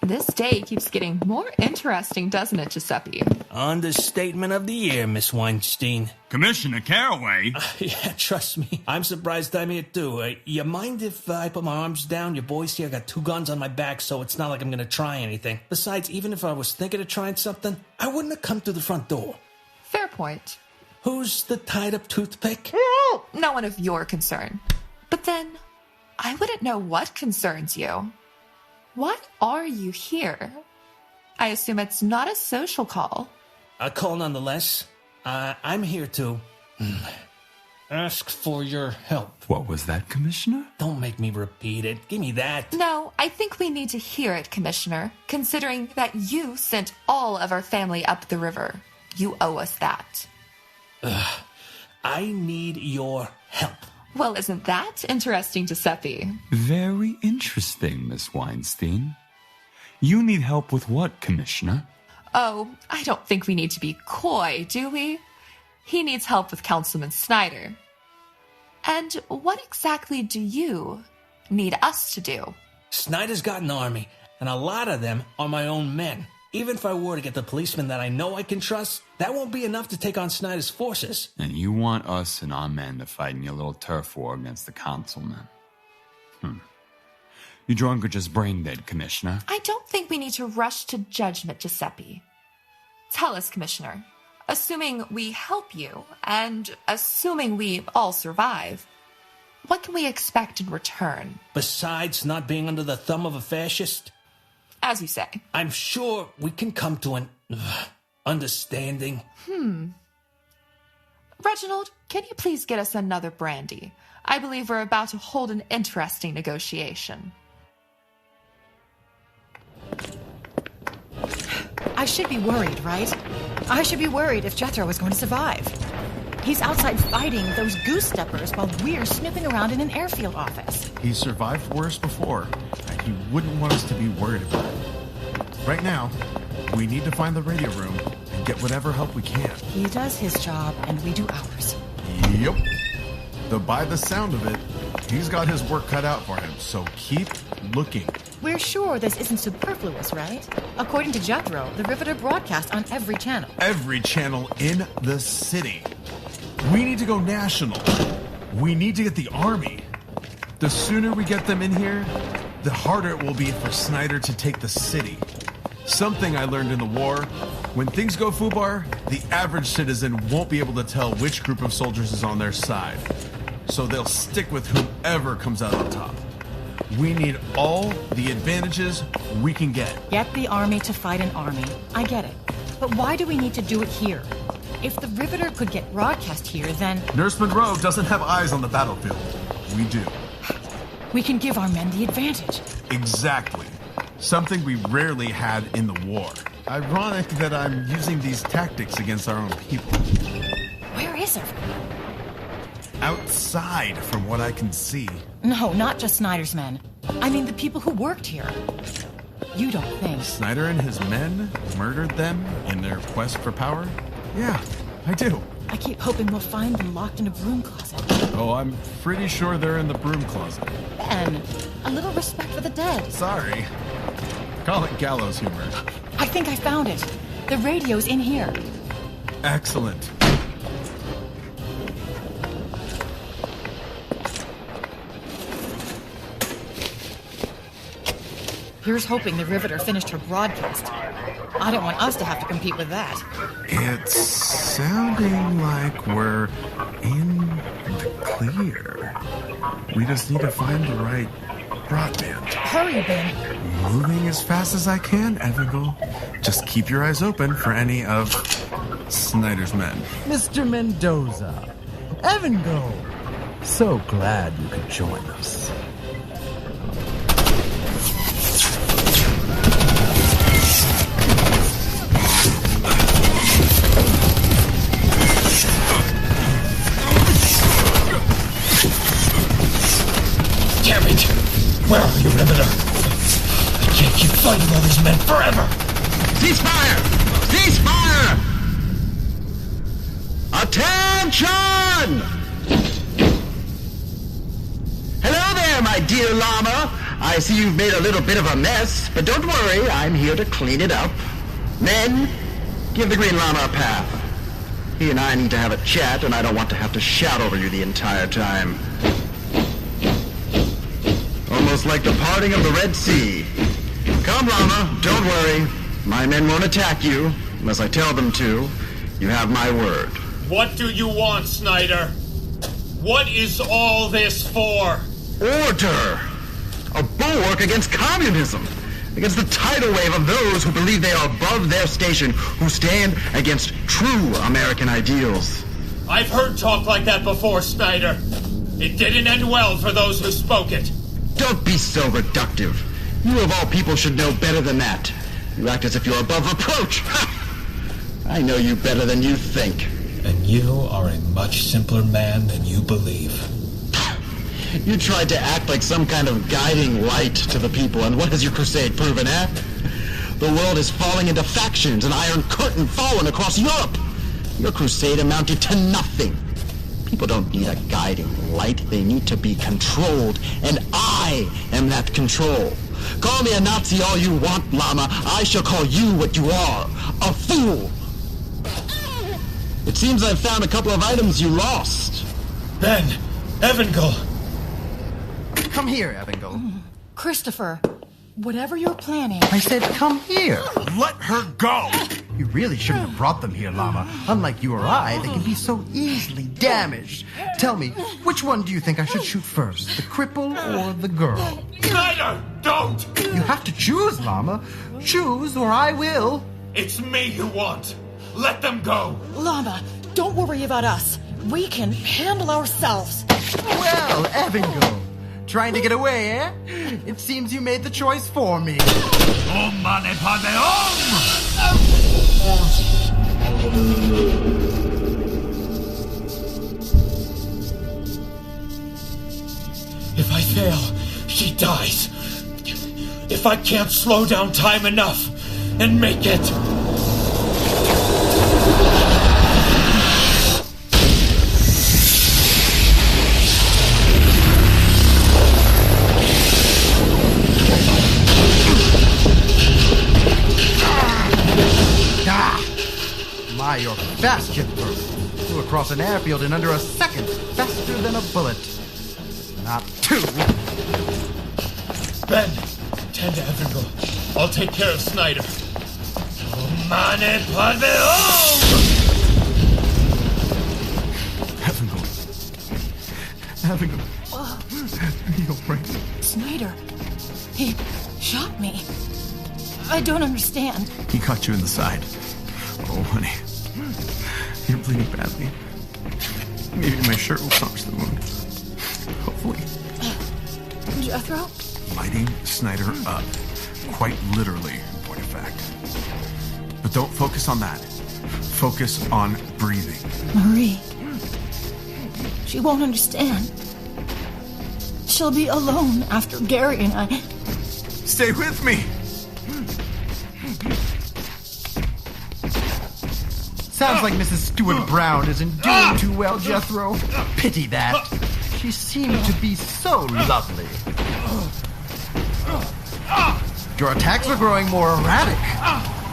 B: This day keeps getting more interesting, doesn't it, Giuseppe?
J: Understatement of the year, Miss Weinstein.
C: Commissioner Caraway?
J: Yeah, trust me. I'm surprised I'm here, too. You mind if I put my arms down? Your boys here got 2 guns on my back, so it's not like I'm gonna try anything. Besides, even if I was thinking of trying something, I wouldn't have come through the front door.
B: Fair point.
J: Who's the tied-up toothpick?
B: No one of your concern. But then, I wouldn't know what concerns you. What are you here? I assume it's not a social call.
J: A call nonetheless. I'm here to ask for your help.
C: What was that, Commissioner?
J: Don't make me repeat it. Give me that.
B: No, I think we need to hear it, Commissioner, considering that you sent all of our family up the river. You owe us that.
J: I need your help.
B: Well, isn't that interesting, Giuseppe?
C: Very interesting, Miss Weinstein. You need help with what, Commissioner?
B: Oh, I don't think we need to be coy, do we? He needs help with Councilman Snyder. And what exactly do you need us to do?
J: Snyder's got an army, and a lot of them are my own men. Even if I were to get the policemen that I know I can trust, that won't be enough to take on Snyder's forces.
C: And you want us and our men to fight in your little turf war against the councilmen? You drunk or just brain dead, Commissioner?
B: I don't think we need to rush to judgment, Giuseppe. Tell us, Commissioner, assuming we help you, and assuming we all survive, what can we expect in return?
J: Besides not being under the thumb of a fascist?
B: As you say.
J: I'm sure we can come to an understanding.
B: Reginald, can you please get us another brandy? I believe we're about to hold an interesting negotiation.
M: I should be worried, right? I should be worried if Jethro is going to survive. He's outside fighting those goose steppers while we're snooping around in an airfield office.
N: He's survived worse before, and he wouldn't want us to be worried about it. Right now, we need to find the radio room and get whatever help we can.
M: He does his job, and we do ours.
N: Yep. Though by the sound of it, he's got his work cut out for him, so keep looking.
M: We're sure this isn't superfluous, right? According to Jethro, the Riveter broadcasts on every channel.
N: Every channel in the city. We need to go national. We need to get the army. The sooner we get them in here, the harder it will be for Snyder to take the city. Something I learned in the war, when things go foobar, the average citizen won't be able to tell which group of soldiers is on their side. So they'll stick with whoever comes out on top. We need all the advantages we can get.
M: Get the army to fight an army. I get it. But why do we need to do it here? If the Riveter could get broadcast here, then...
N: Nurse Monroe doesn't have eyes on the battlefield. We do.
M: we can give our men the advantage.
N: Exactly. Something we rarely had in the war. Ironic that I'm using these tactics against our own people.
M: Where is it?
N: Outside, from what I can see.
M: No, not just Snyder's men. I mean the people who worked here. You don't think...
N: Snyder and his men murdered them in their quest for power? Yeah, I do.
M: I keep hoping we'll find them locked in a broom closet.
N: Oh, I'm pretty sure they're in the broom closet.
M: Ben, a little respect for the dead.
N: Sorry. Call it gallows humor.
M: I think I found it. The radio's in here.
N: Excellent.
M: Here's hoping the Riveter finished her broadcast. I don't want us to have to compete with that.
N: It's sounding like we're in the clear. We just need to find the right broadband.
M: Hurry, Ben.
N: Moving as fast as I can, Evangel. Just keep your eyes open for any of Snyder's men.
S: Mr. Mendoza, Evangel, so glad you could join us.
R: Damn it! Where are you, Riveter? I can't keep fighting all these men forever!
H: Ceasefire! Ceasefire! Attention! Hello there, my dear llama. I see you've made a little bit of a mess, but don't worry, I'm here to clean it up. Men, give the Green Lama a path. He and I need to have a chat, and I don't want to have to shout over you the entire time. Almost like the parting of the Red Sea. Come, Lama, don't worry. My men won't attack you, unless I tell them to. You have my word.
F: What do you want, Snyder? What is all this for?
H: Order! A bulwark against communism. Against the tidal wave of those who believe they are above their station, who stand against true American ideals.
F: I've heard talk like that before, Snyder. It didn't end well for those who spoke it.
H: Don't be so reductive. You of all people should know better than that. You act as if you're above reproach. I know you better than you think.
R: And you are a much simpler man than you believe.
H: You tried to act like some kind of guiding light to the people, and what has your crusade proven, eh? The world is falling into factions, an iron curtain fallen across Europe. Your crusade amounted to nothing. People don't need a guiding light. They need to be controlled, and I am that control. Call me a Nazi all you want, Llama. I shall call you what you are, a fool. It seems I've found a couple of items you lost.
R: Ben, Evangel.
H: Come here, Evangel.
M: Christopher, whatever you're planning...
H: I said come here.
N: Let her go!
H: You really shouldn't have brought them here, Llama. Unlike you or I, they can be so easily damaged. Tell me, which one do you think I should shoot first? The cripple or the girl?
F: Snyder, don't!
H: You have to choose, Llama. Choose or I will.
F: It's me you want. Let them go.
M: Llama, don't worry about us. We can handle ourselves.
H: Well, Evangel. Trying to get away, eh? It seems you made the choice for me.
R: If I fail, she dies. If I can't slow down time enough and make it...
H: You're fast, Jennifer. Flew across an airfield in under a second, faster than a bullet. Not two.
F: Ben, tend to Evangel. I'll take care of Snyder.
N: Evangel. Are you alright?
M: Snyder, he shot me. I don't understand.
N: He cut you in the side. Oh, honey. You're bleeding badly. Maybe my shirt will staunch the wound. Hopefully.
M: Jethro?
N: Lighting Snyder up. Quite literally, in point of fact. But don't focus on that. Focus on breathing.
M: Marie. She won't understand. She'll be alone after Gary and I...
N: Stay with me!
H: Sounds like Mrs. Stewart Brown isn't doing too well, Jethro. Pity that. She seemed to be so lovely. Your attacks are growing more erratic.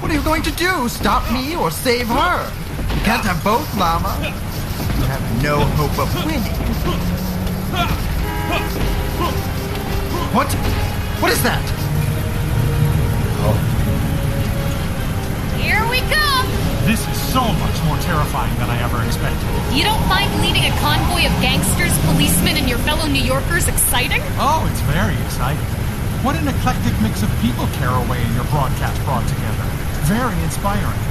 H: What are you going to do? Stop me or save her? You can't have both, Lama. You have no hope of winning. What? What is that?
K: Here we come!
I: This is so much more terrifying than I ever expected.
K: You don't find leading a convoy of gangsters, policemen, and your fellow New Yorkers exciting?
I: Oh, it's very exciting. What an eclectic mix of people Caraway and your broadcast brought together. Very inspiring.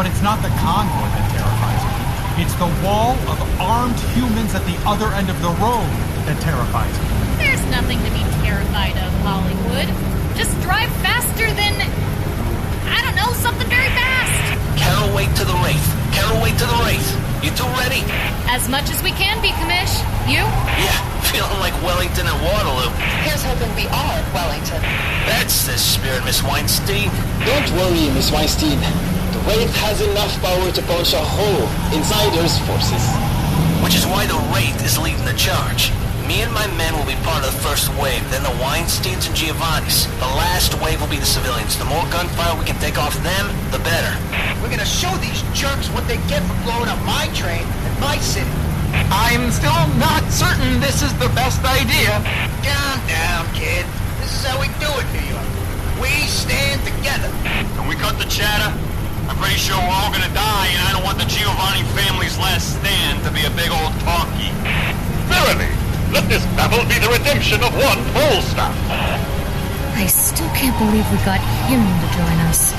I: But it's not the convoy that terrifies me. It's the wall of armed humans at the other end of the road that terrifies me.
K: There's nothing to be terrified of, Hollywood. Just drive faster than... I don't know, something very fast.
T: Caraway to the Wraith. Caraway to the Wraith. You two ready?
K: As much as we can be, Commish. You?
T: Yeah, feeling like Wellington and Waterloo.
Q: Here's hoping we are Wellington.
T: That's the spirit, Miss Weinstein.
U: Don't worry, Miss Weinstein. The Wraith has enough power to punch a hole in Snyder's forces.
T: Which is why the Wraith is leading the charge. Me and my men will be part of the first wave, then the Weinsteins and Giovannis. The last wave will be the civilians. The more gunfire we can take off them, the better.
V: We're gonna show these jerks what they get for blowing up my train in my city.
W: I'm still not certain this is the best idea.
V: Calm down, kid. This is how we do it, New York. We stand together.
X: Can we cut the chatter? I'm pretty sure we're all gonna die, and I don't want the Giovanni family's last stand to be a big old talkie.
Y: Verily, let this battle be the redemption of one Polestar.
G: I still can't believe we got him to join us.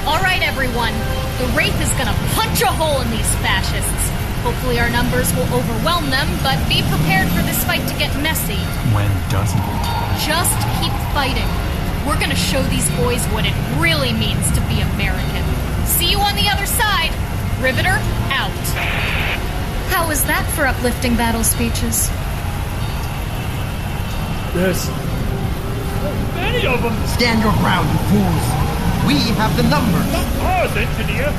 K: All right, everyone. The Wraith is gonna punch a hole in these fascists. Hopefully our numbers will overwhelm them, but be prepared for this fight to get messy.
I: When doesn't it?
K: Just keep fighting. We're gonna show these boys what it really means to be American. See you on the other side. Riveter, out.
G: How was that for uplifting battle speeches?
D: There's many of them.
H: Stand your ground, you fools. We have the numbers.
D: Ours, engineer.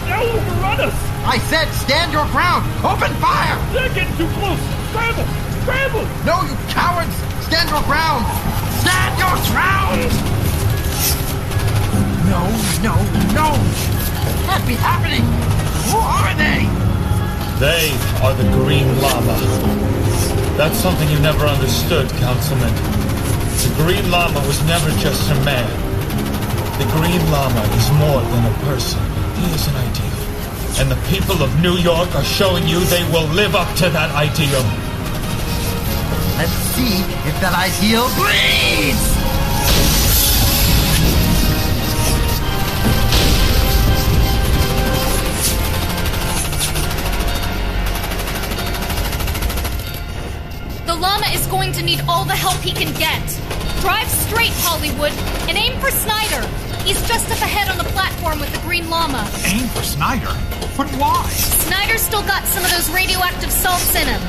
D: They'll overrun us.
H: I said stand your ground. Open fire.
D: They're getting too close. Scramble. Scramble.
H: No, you cowards. Stand your ground. Stand your ground. No, no, no. Can't be happening. Who are they?
F: They are the Green Lama. That's something you never understood, Councilman. The Green Lama was never just a man. The Green Lama is more than a person. He is an ideal. And the people of New York are showing you they will live up to that ideal.
H: Let's see if that ideal bleeds!
K: The Llama is going to need all the help he can get. Drive straight, Hollywood, and aim for Snyder. He's just up ahead on the platform with the Green Llama.
I: Aim for Snyder? But why?
K: Snyder's still got some of those radioactive salts in him.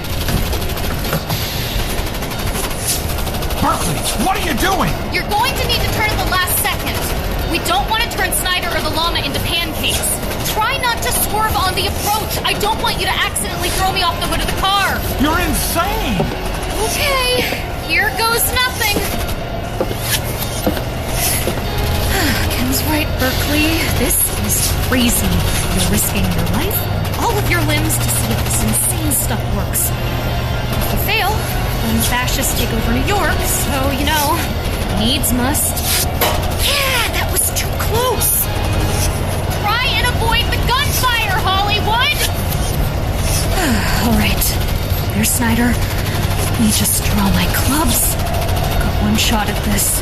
I: Berkeley, what are you doing?
K: You're going to need to turn at the last second. We don't want to turn Snyder or the Llama into pancakes. Try not to swerve on the approach. I don't want you to accidentally throw me off the hood of the car.
I: You're insane!
K: Okay, here goes nothing. Ken's right, Berkeley. This is crazy. You're risking your life, all of your limbs to see if this insane stuff works. If you fail, then fascists take over New York, so, you know, needs must. Yeah, that was too close. Try and avoid the gunfire, Hollywood! All right, there's Snyder. Let me just draw my clubs. Got one shot at this.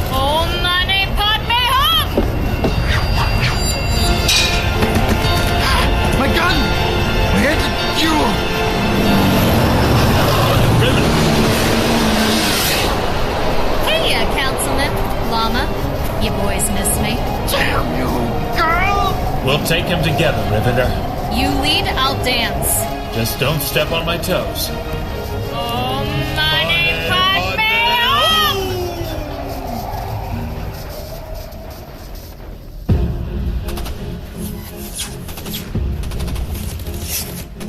K: Oh, money, pot me home!
F: Take him together, Riveter.
G: You lead, I'll dance.
F: Just don't step on my toes.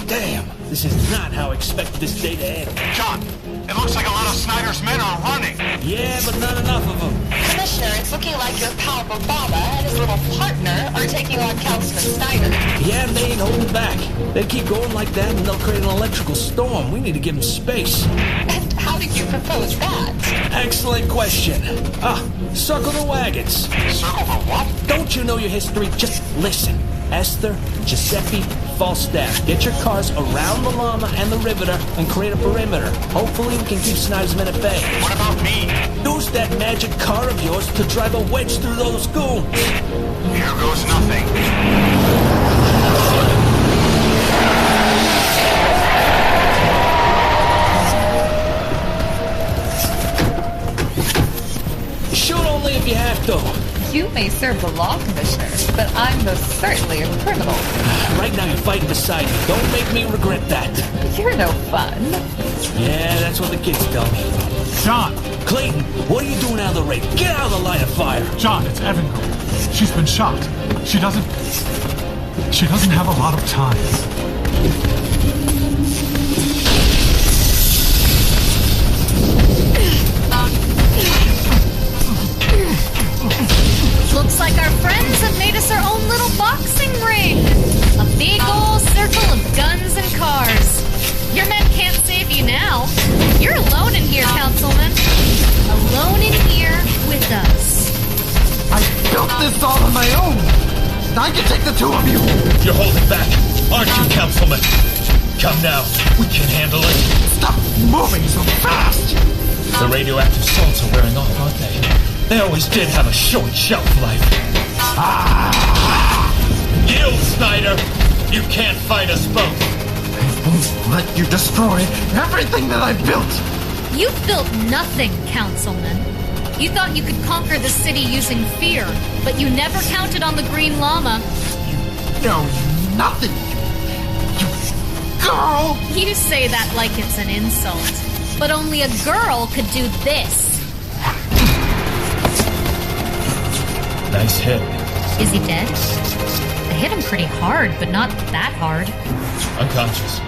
J: Damn, this is not how I expected this day to end.
X: John, it looks like a lot of Snyder's men are running.
J: Yeah, but not enough of them.
Q: Commissioner, it's looking like your pal Baba and his little partner are taking on Councilman Snyder.
J: Yeah, they ain't holding back. They keep going like that and they'll create an electrical storm. We need to give them space.
Q: And how did you propose that?
J: Excellent question. Circle the wagons.
X: Circle the what?
J: Don't you know your history? Just listen. Esther, Giuseppe, Falstaff. Get your cars around the Llama and the Riveter and create a perimeter. Hopefully we can keep Snyder's men at bay.
X: What about me?
J: Use that magic car of yours to drive a wedge through those goons.
X: Here goes nothing.
J: Shoot only if you have to.
B: You may serve the law, Commissioner, but I'm most certainly a criminal.
J: Right now you're fighting beside me. Don't make me regret that.
B: You're no fun.
J: Yeah, that's what the kids tell me.
I: John!
J: Clayton, what are you doing out of the raid? Get out of the line of fire!
I: John, it's Evan. She's been shot. She doesn't have a lot of time.
G: Looks like our friends have made us our own little boxing ring. A big old circle of guns and cars. Your men can't save you now. You're alone in here, Councilman. Alone in here with us.
H: I built this all on my own. I can take the two of you.
F: You're holding back, aren't you, Councilman? Come now. We can handle it.
H: Stop moving so fast.
F: The radioactive salts are wearing off, aren't they? They always did have a short shelf life. Yield, Snyder! You can't fight us both.
H: I won't let you destroy everything that I built.
G: You've built nothing, Councilman. You thought you could conquer the city using fear, but you never counted on the Green Lama.
H: You know nothing. You girl!
G: You say that like it's an insult. But only a girl could do this.
F: Nice hit.
G: Is he dead? I hit him pretty hard, but not that hard.
F: Unconscious.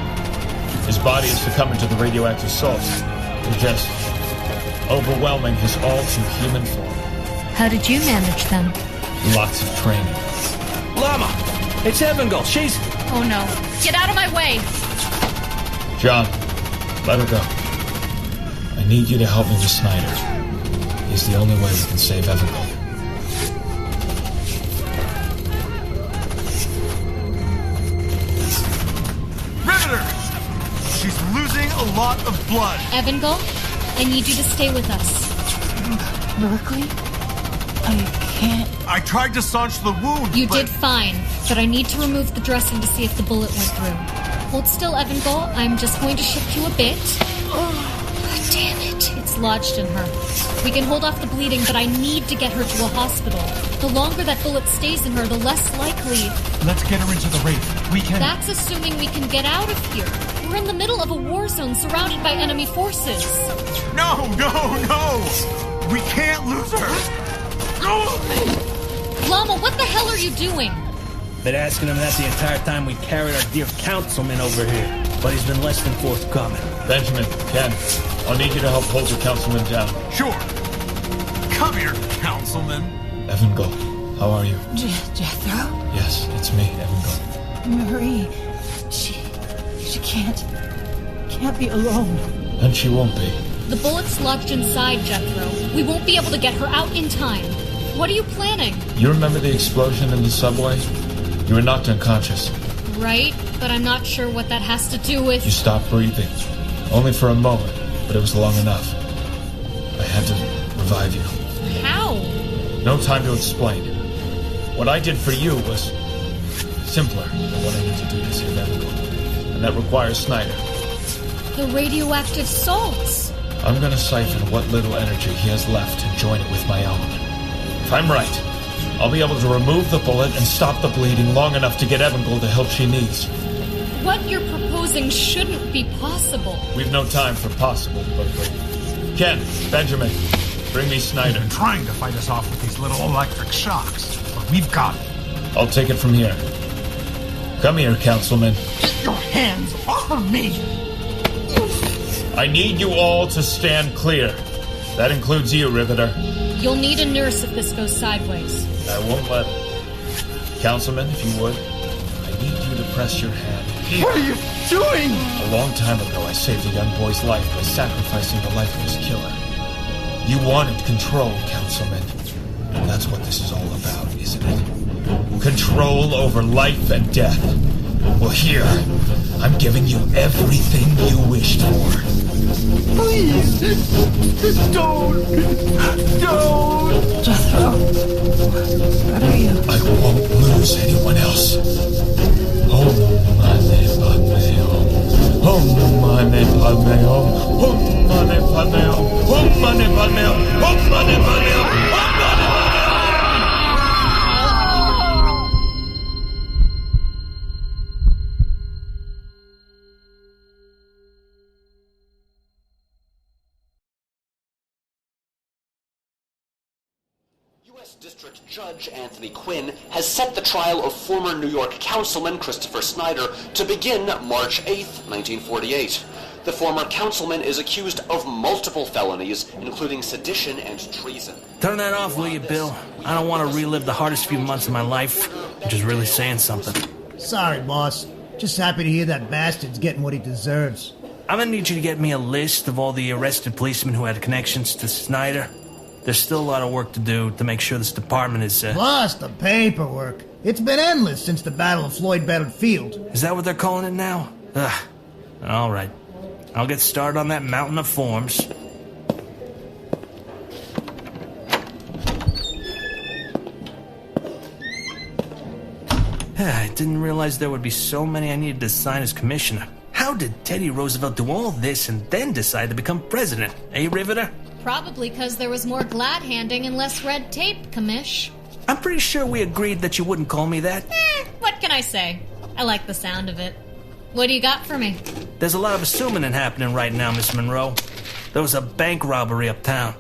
F: His body is succumbing to the radioactive salts. They're just overwhelming his all-too-human form.
G: How did you manage them?
F: Lots of training.
J: Llama! It's Evangel. She's...
G: Oh no. Get out of my way!
F: John, let her go. I need you to help me with Snyder. He's the only way we can save Evangel.
I: She's losing a lot of blood.
G: Evangel, I need you to stay with us.
M: Berkeley? I can't.
I: I tried to staunch the wound.
G: You did fine, but I need to remove the dressing to see if the bullet went through. Hold still, Evangel. I'm just going to shift you a bit. Oh, damn it. It's lodged in her. We can hold off the bleeding, but I need to get her to a hospital. The longer that bullet stays in her, the less likely...
I: Let's get her into the raid. We can...
G: That's assuming we can get out of here. We're in the middle of a war zone surrounded by enemy forces.
I: No! We can't lose her! Go with me!
G: Llama, what the hell are you doing?
J: Been asking him that the entire time we carried our dear councilman over here, but he's been less than forthcoming.
F: Benjamin, Ken, I'll need you to help hold your councilman down.
I: Sure. Come here, councilman.
F: Evangel, how are you?
M: Jethro?
F: Yes, it's me, Evangel.
M: Marie, she can't be alone.
F: And she won't be.
G: The bullet's lodged inside, Jethro. We won't be able to get her out in time. What are you planning?
F: You remember the explosion in the subway? You were knocked unconscious.
G: Right, but I'm not sure what that has to do with...
F: You stopped breathing. Only for a moment, but it was long enough. I had to revive you.
G: How?
F: No time to explain. What I did for you was simpler than what I need to do to save Evangel. And that requires Snyder.
G: The radioactive salts.
F: I'm gonna siphon what little energy he has left and join it with my own. If I'm right, I'll be able to remove the bullet and stop the bleeding long enough to get Evangel the help she needs.
G: What you're proposing shouldn't be possible.
F: We've no time for possible, Berkeley. Ken, Benjamin, bring me Snyder.
I: He's been trying to fight us off with these little electric shocks, but we've got it.
F: I'll take it from here. Come here, Councilman.
H: Get your hands off of me!
F: I need you all to stand clear. That includes you, Riveter.
G: You'll need a nurse if this goes sideways.
F: I won't let it. Councilman, if you would, I need you to press your hand here.
H: What are you doing?
F: A long time ago, I saved a young boy's life by sacrificing the life of his killer. You wanted control, Councilman. And that's what this is all about, isn't it? Control over life and death. Well, here, I'm giving you everything you wished for.
H: Please! Don't!
M: Jethro, what are you?
F: I won't lose anyone else. Oh, mane padmeo. Oh, mane padmeo. Oh, mane padmeo. Oh, mane padmeo. Oh, mane padmeo. Oh, mane
T: U.S. District Judge Anthony Quinn has set the trial of former New York Councilman Christopher Snyder to begin March 8, 1948. The former councilman is accused of multiple felonies, including sedition and treason.
J: Turn that off, will you, Bill? I don't want to relive the hardest few months of my life, which is really saying something.
A: Sorry, boss. Just happy to hear that bastard's getting what he deserves.
J: I'm gonna need you to get me a list of all the arrested policemen who had connections to Snyder. There's still a lot of work to do to make sure this department is,
A: Plus the paperwork. It's been endless since the Battle of Floyd Battled Field.
J: Is that what they're calling it now? Ugh. All right. I'll get started on that mountain of forms. I didn't realize there would be so many I needed to sign as commissioner. How did Teddy Roosevelt do all this and then decide to become president? Eh, Riveter?
G: Probably because there was more glad-handing and less red tape, commish.
J: I'm pretty sure we agreed that you wouldn't call me that.
G: What can I say? I like the sound of it. What do you got for me?
J: There's a lot of assuming happening right now, Miss Monroe. There was a bank robbery uptown.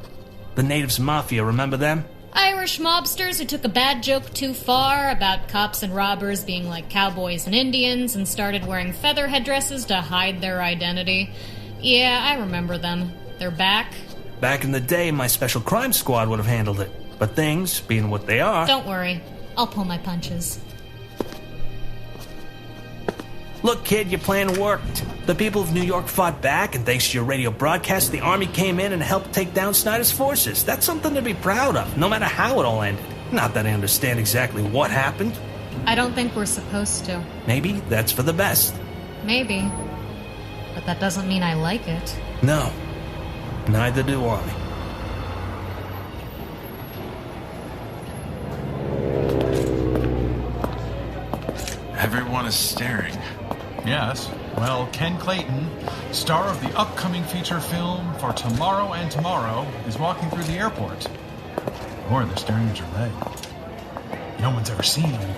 J: The Natives Mafia, remember them?
G: Irish mobsters who took a bad joke too far about cops and robbers being like cowboys and Indians and started wearing feather headdresses to hide their identity. Yeah, I remember them. They're back.
J: Back in the day, my special crime squad would have handled it. But things, being what they are...
G: Don't worry. I'll pull my punches.
J: Look, kid, your plan worked. The people of New York fought back, and thanks to your radio broadcast, the Army came in and helped take down Snyder's forces. That's something to be proud of, no matter how it all ended. Not that I understand exactly what happened.
G: I don't think we're supposed to.
J: Maybe that's for the best.
G: Maybe. But that doesn't mean I like it.
J: No. Neither do I.
N: Everyone is staring.
I: Yes. Well, Ken Clayton, star of the upcoming feature film For Tomorrow and Tomorrow, is walking through the airport. Or they're staring at your leg. No one's ever seen him.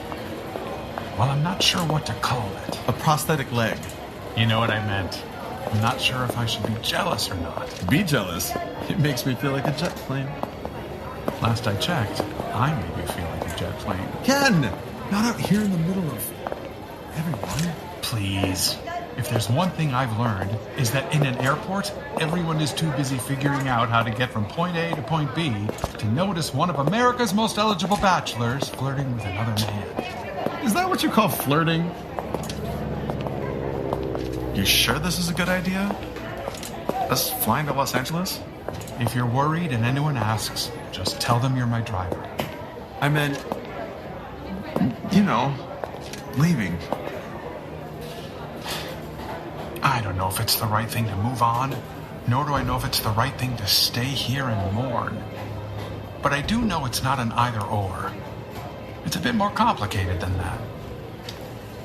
I: Well, I'm not sure what to call it.
N: A prosthetic leg.
I: You know what I meant. I'm not sure if I should be jealous or not.
N: Be jealous? It makes me feel like a jet plane.
I: Last I checked, I made you feel like a jet plane.
N: Ken! Not out here in the middle of everyone.
I: Please. If there's one thing I've learned, is that in an airport, everyone is too busy figuring out how to get from point A to point B to notice one of America's most eligible bachelors flirting with another man.
N: Is that what you call flirting? You sure this is a good idea? Us flying to Los Angeles?
I: If you're worried and anyone asks, just tell them you're my driver.
N: I meant, you know, leaving.
I: I don't know if it's the right thing to move on, nor do I know if it's the right thing to stay here and mourn. But I do know it's not an either-or. It's a bit more complicated than that.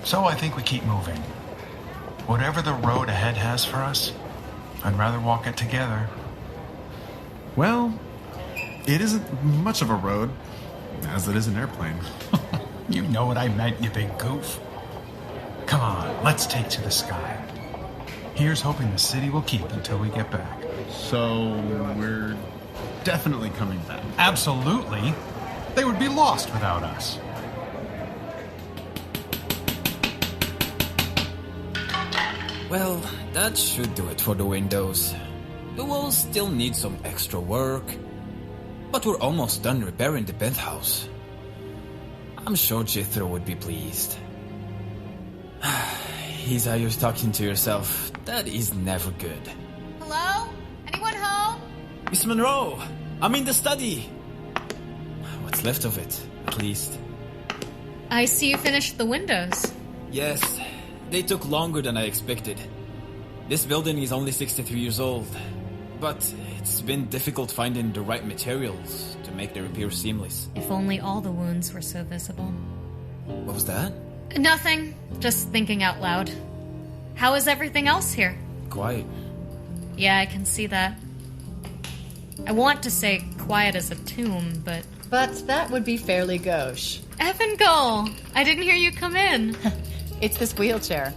I: So I think we keep moving. Whatever the road ahead has for us, I'd rather walk it together.
N: Well, it isn't much of a road. as it is an airplane.
I: You know what I meant, you big goof. Come on, let's take to the sky. Here's hoping the city will keep until we get back.
N: So, we're definitely coming back.
I: Absolutely. They would be lost without us.
C: Well, that should do it for the windows. The walls still need some extra work, but we're almost done repairing the penthouse. I'm sure Jethro would be pleased. He's how you're talking to yourself. That is never good.
K: Hello? Anyone home?
C: Miss Monroe, I'm in the study. What's left of it, at least.
K: I see you finished the windows.
C: Yes, they took longer than I expected. This building is only 63 years old, but it's been difficult finding the right materials to make the repair seamless.
K: If only all the wounds were so visible.
C: What was that?
K: Nothing. Just thinking out loud. How is everything else here?
C: Quiet.
K: Yeah, I can see that. I want to say quiet as a tomb, but...
M: But that would be fairly gauche.
K: Evangel! I didn't hear you come in.
M: It's this wheelchair.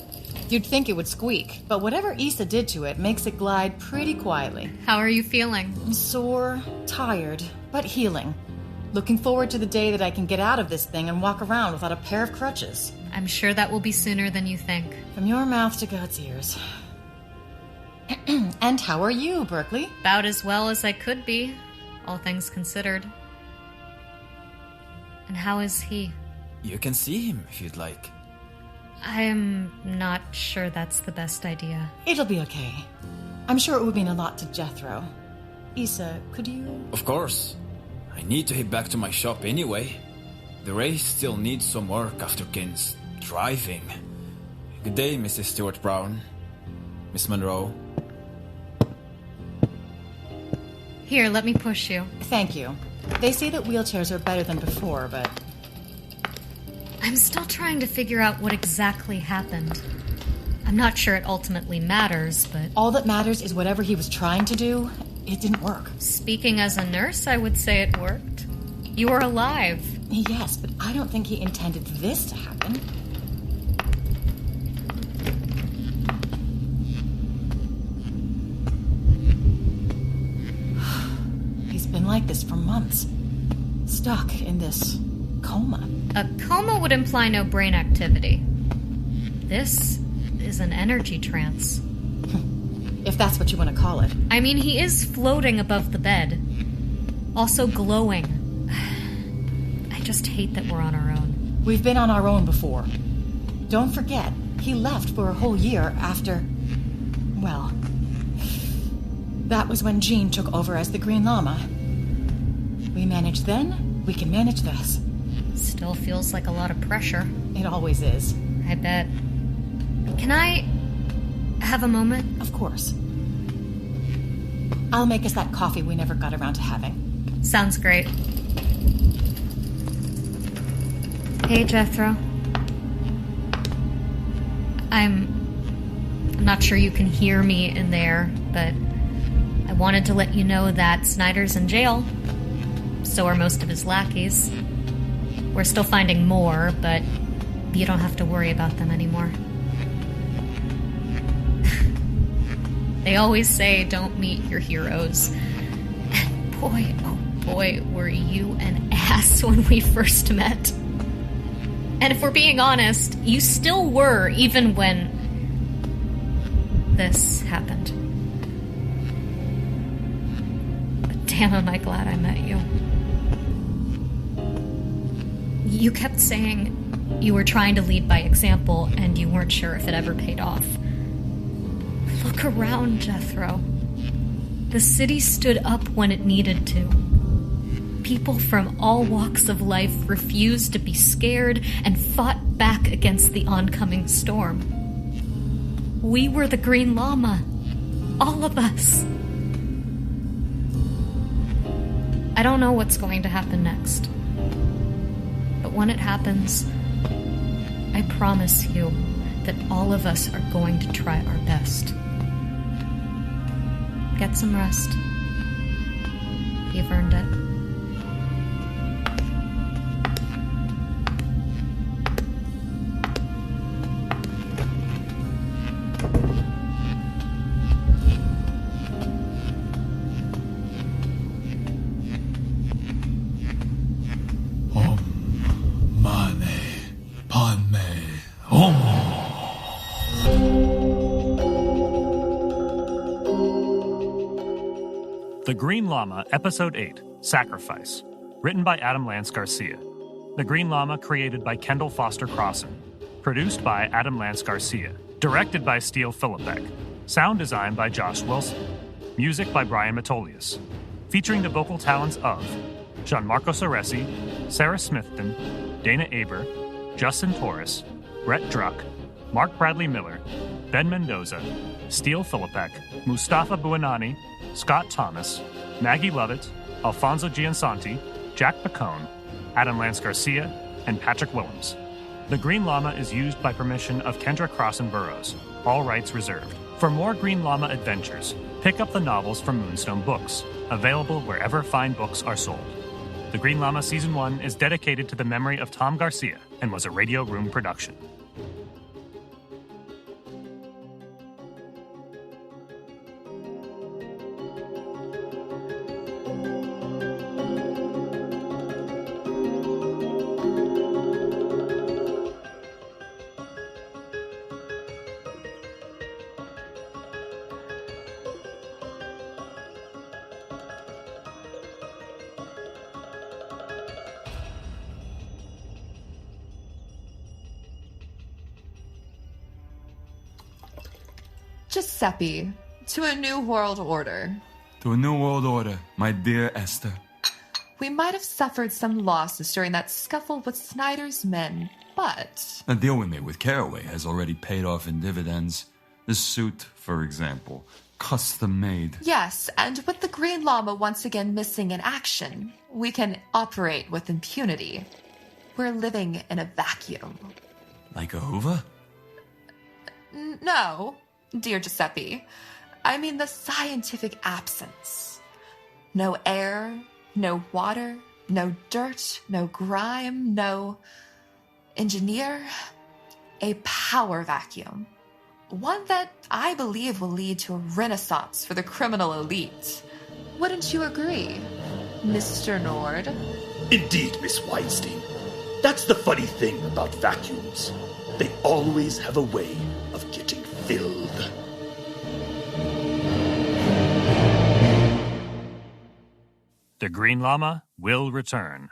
M: You'd think it would squeak, but whatever Issa did to it makes it glide pretty quietly.
K: How are you feeling?
M: I'm sore, tired, but healing. Looking forward to the day that I can get out of this thing and walk around without a pair of crutches.
K: I'm sure that will be sooner than you think.
M: From your mouth to God's ears. And how are you, Berkeley?
K: About as well as I could be, all things considered. And how is he?
C: You can see him if you'd like.
K: I'm not sure that's the best idea.
M: It'll be okay. I'm sure it would mean a lot to Jethro. Issa, could you...
C: Of course. I need to head back to my shop anyway. The race still needs some work after Ken's driving. Good day, Mrs. Stewart Brown. Miss Monroe.
K: Here, let me push you.
M: Thank you. They say that wheelchairs are better than before, but...
K: I'm still trying to figure out what exactly happened. I'm not sure it ultimately matters, but...
M: All that matters is whatever he was trying to do, it didn't work.
K: Speaking as a nurse, I would say it worked. You were alive.
M: Yes, but I don't think he intended this to happen. He's been like this for months. Stuck in this coma.
K: A coma would imply no brain activity. This is an energy trance.
M: If that's what you want to call it.
K: I mean, he is floating above the bed. Also glowing. I just hate that we're on our own.
M: We've been on our own before. Don't forget, he left for a whole year after... Well... That was when Jean took over as the Green Lama. We managed then, we can manage this.
K: Still feels like a lot of pressure.
M: It always is.
K: I bet. Can I have a moment?
M: Of course. I'll make us that coffee we never got around to having.
K: Sounds great. Hey, Jethro. I'm not sure you can hear me in there, but I wanted to let you know that Snyder's in jail. So are most of his lackeys. We're still finding more, but you don't have to worry about them anymore. They always say don't meet your heroes. And boy, oh boy, were you an ass when we first met. And if we're being honest, you still were, even when this happened. But damn, am I glad I met you. You kept saying you were trying to lead by example, and you weren't sure if it ever paid off. Look around, Jethro. The city stood up when it needed to. People from all walks of life refused to be scared and fought back against the oncoming storm. We were the Green Lama. All of us. I don't know what's going to happen next. But when it happens, I promise you that all of us are going to try our best. Get some rest. You've earned it.
E: The Green Lama, Episode 8, Sacrifice. Written by Adam Lance Garcia. The Green Lama created by Kendall Foster Crossan. Produced by Adam Lance Garcia. Directed by Steele Philippek. Sound design by Josh Wilson. Music by Brian Metolius. Featuring the vocal talents of Gianmarco Ceresi, Sarah Smithton, Dana Aber, Justin Torres, Brett Druck, Mark Bradley Miller, Ben Mendoza, Steele Philippek, Mustafa Buanani, Scott Thomas, Maggie Lovett, Alfonso Giansanti, Jack Pacone, Adam Lance Garcia, and Patrick Willems. The Green Lama is used by permission of Kendra Crossan Burroughs. All rights reserved. For more Green Lama adventures, pick up the novels from Moonstone Books, available wherever fine books are sold. The Green Lama Season 1 is dedicated to the memory of Tom Garcia and was a Radio Room production.
B: Giuseppe, to a new world order.
L: To a new world order, my dear Esther.
B: We might have suffered some losses during that scuffle with Snyder's men, but...
L: The deal we made with Caraway has already paid off in dividends. This suit, for example, custom made.
B: Yes, and with the Green Lama once again missing in action, we can operate with impunity. We're living in a vacuum.
L: Like a Hoover?
B: No, dear Giuseppe. I mean the scientific absence. No air, no water, no dirt, no grime, no engineer. A power vacuum. One that I believe will lead to a renaissance for the criminal elite. Wouldn't you agree, Mr. Nord?
O: Indeed, Miss Weinstein. That's the funny thing about vacuums. They always have a way of getting filled.
E: The Green Lama will return.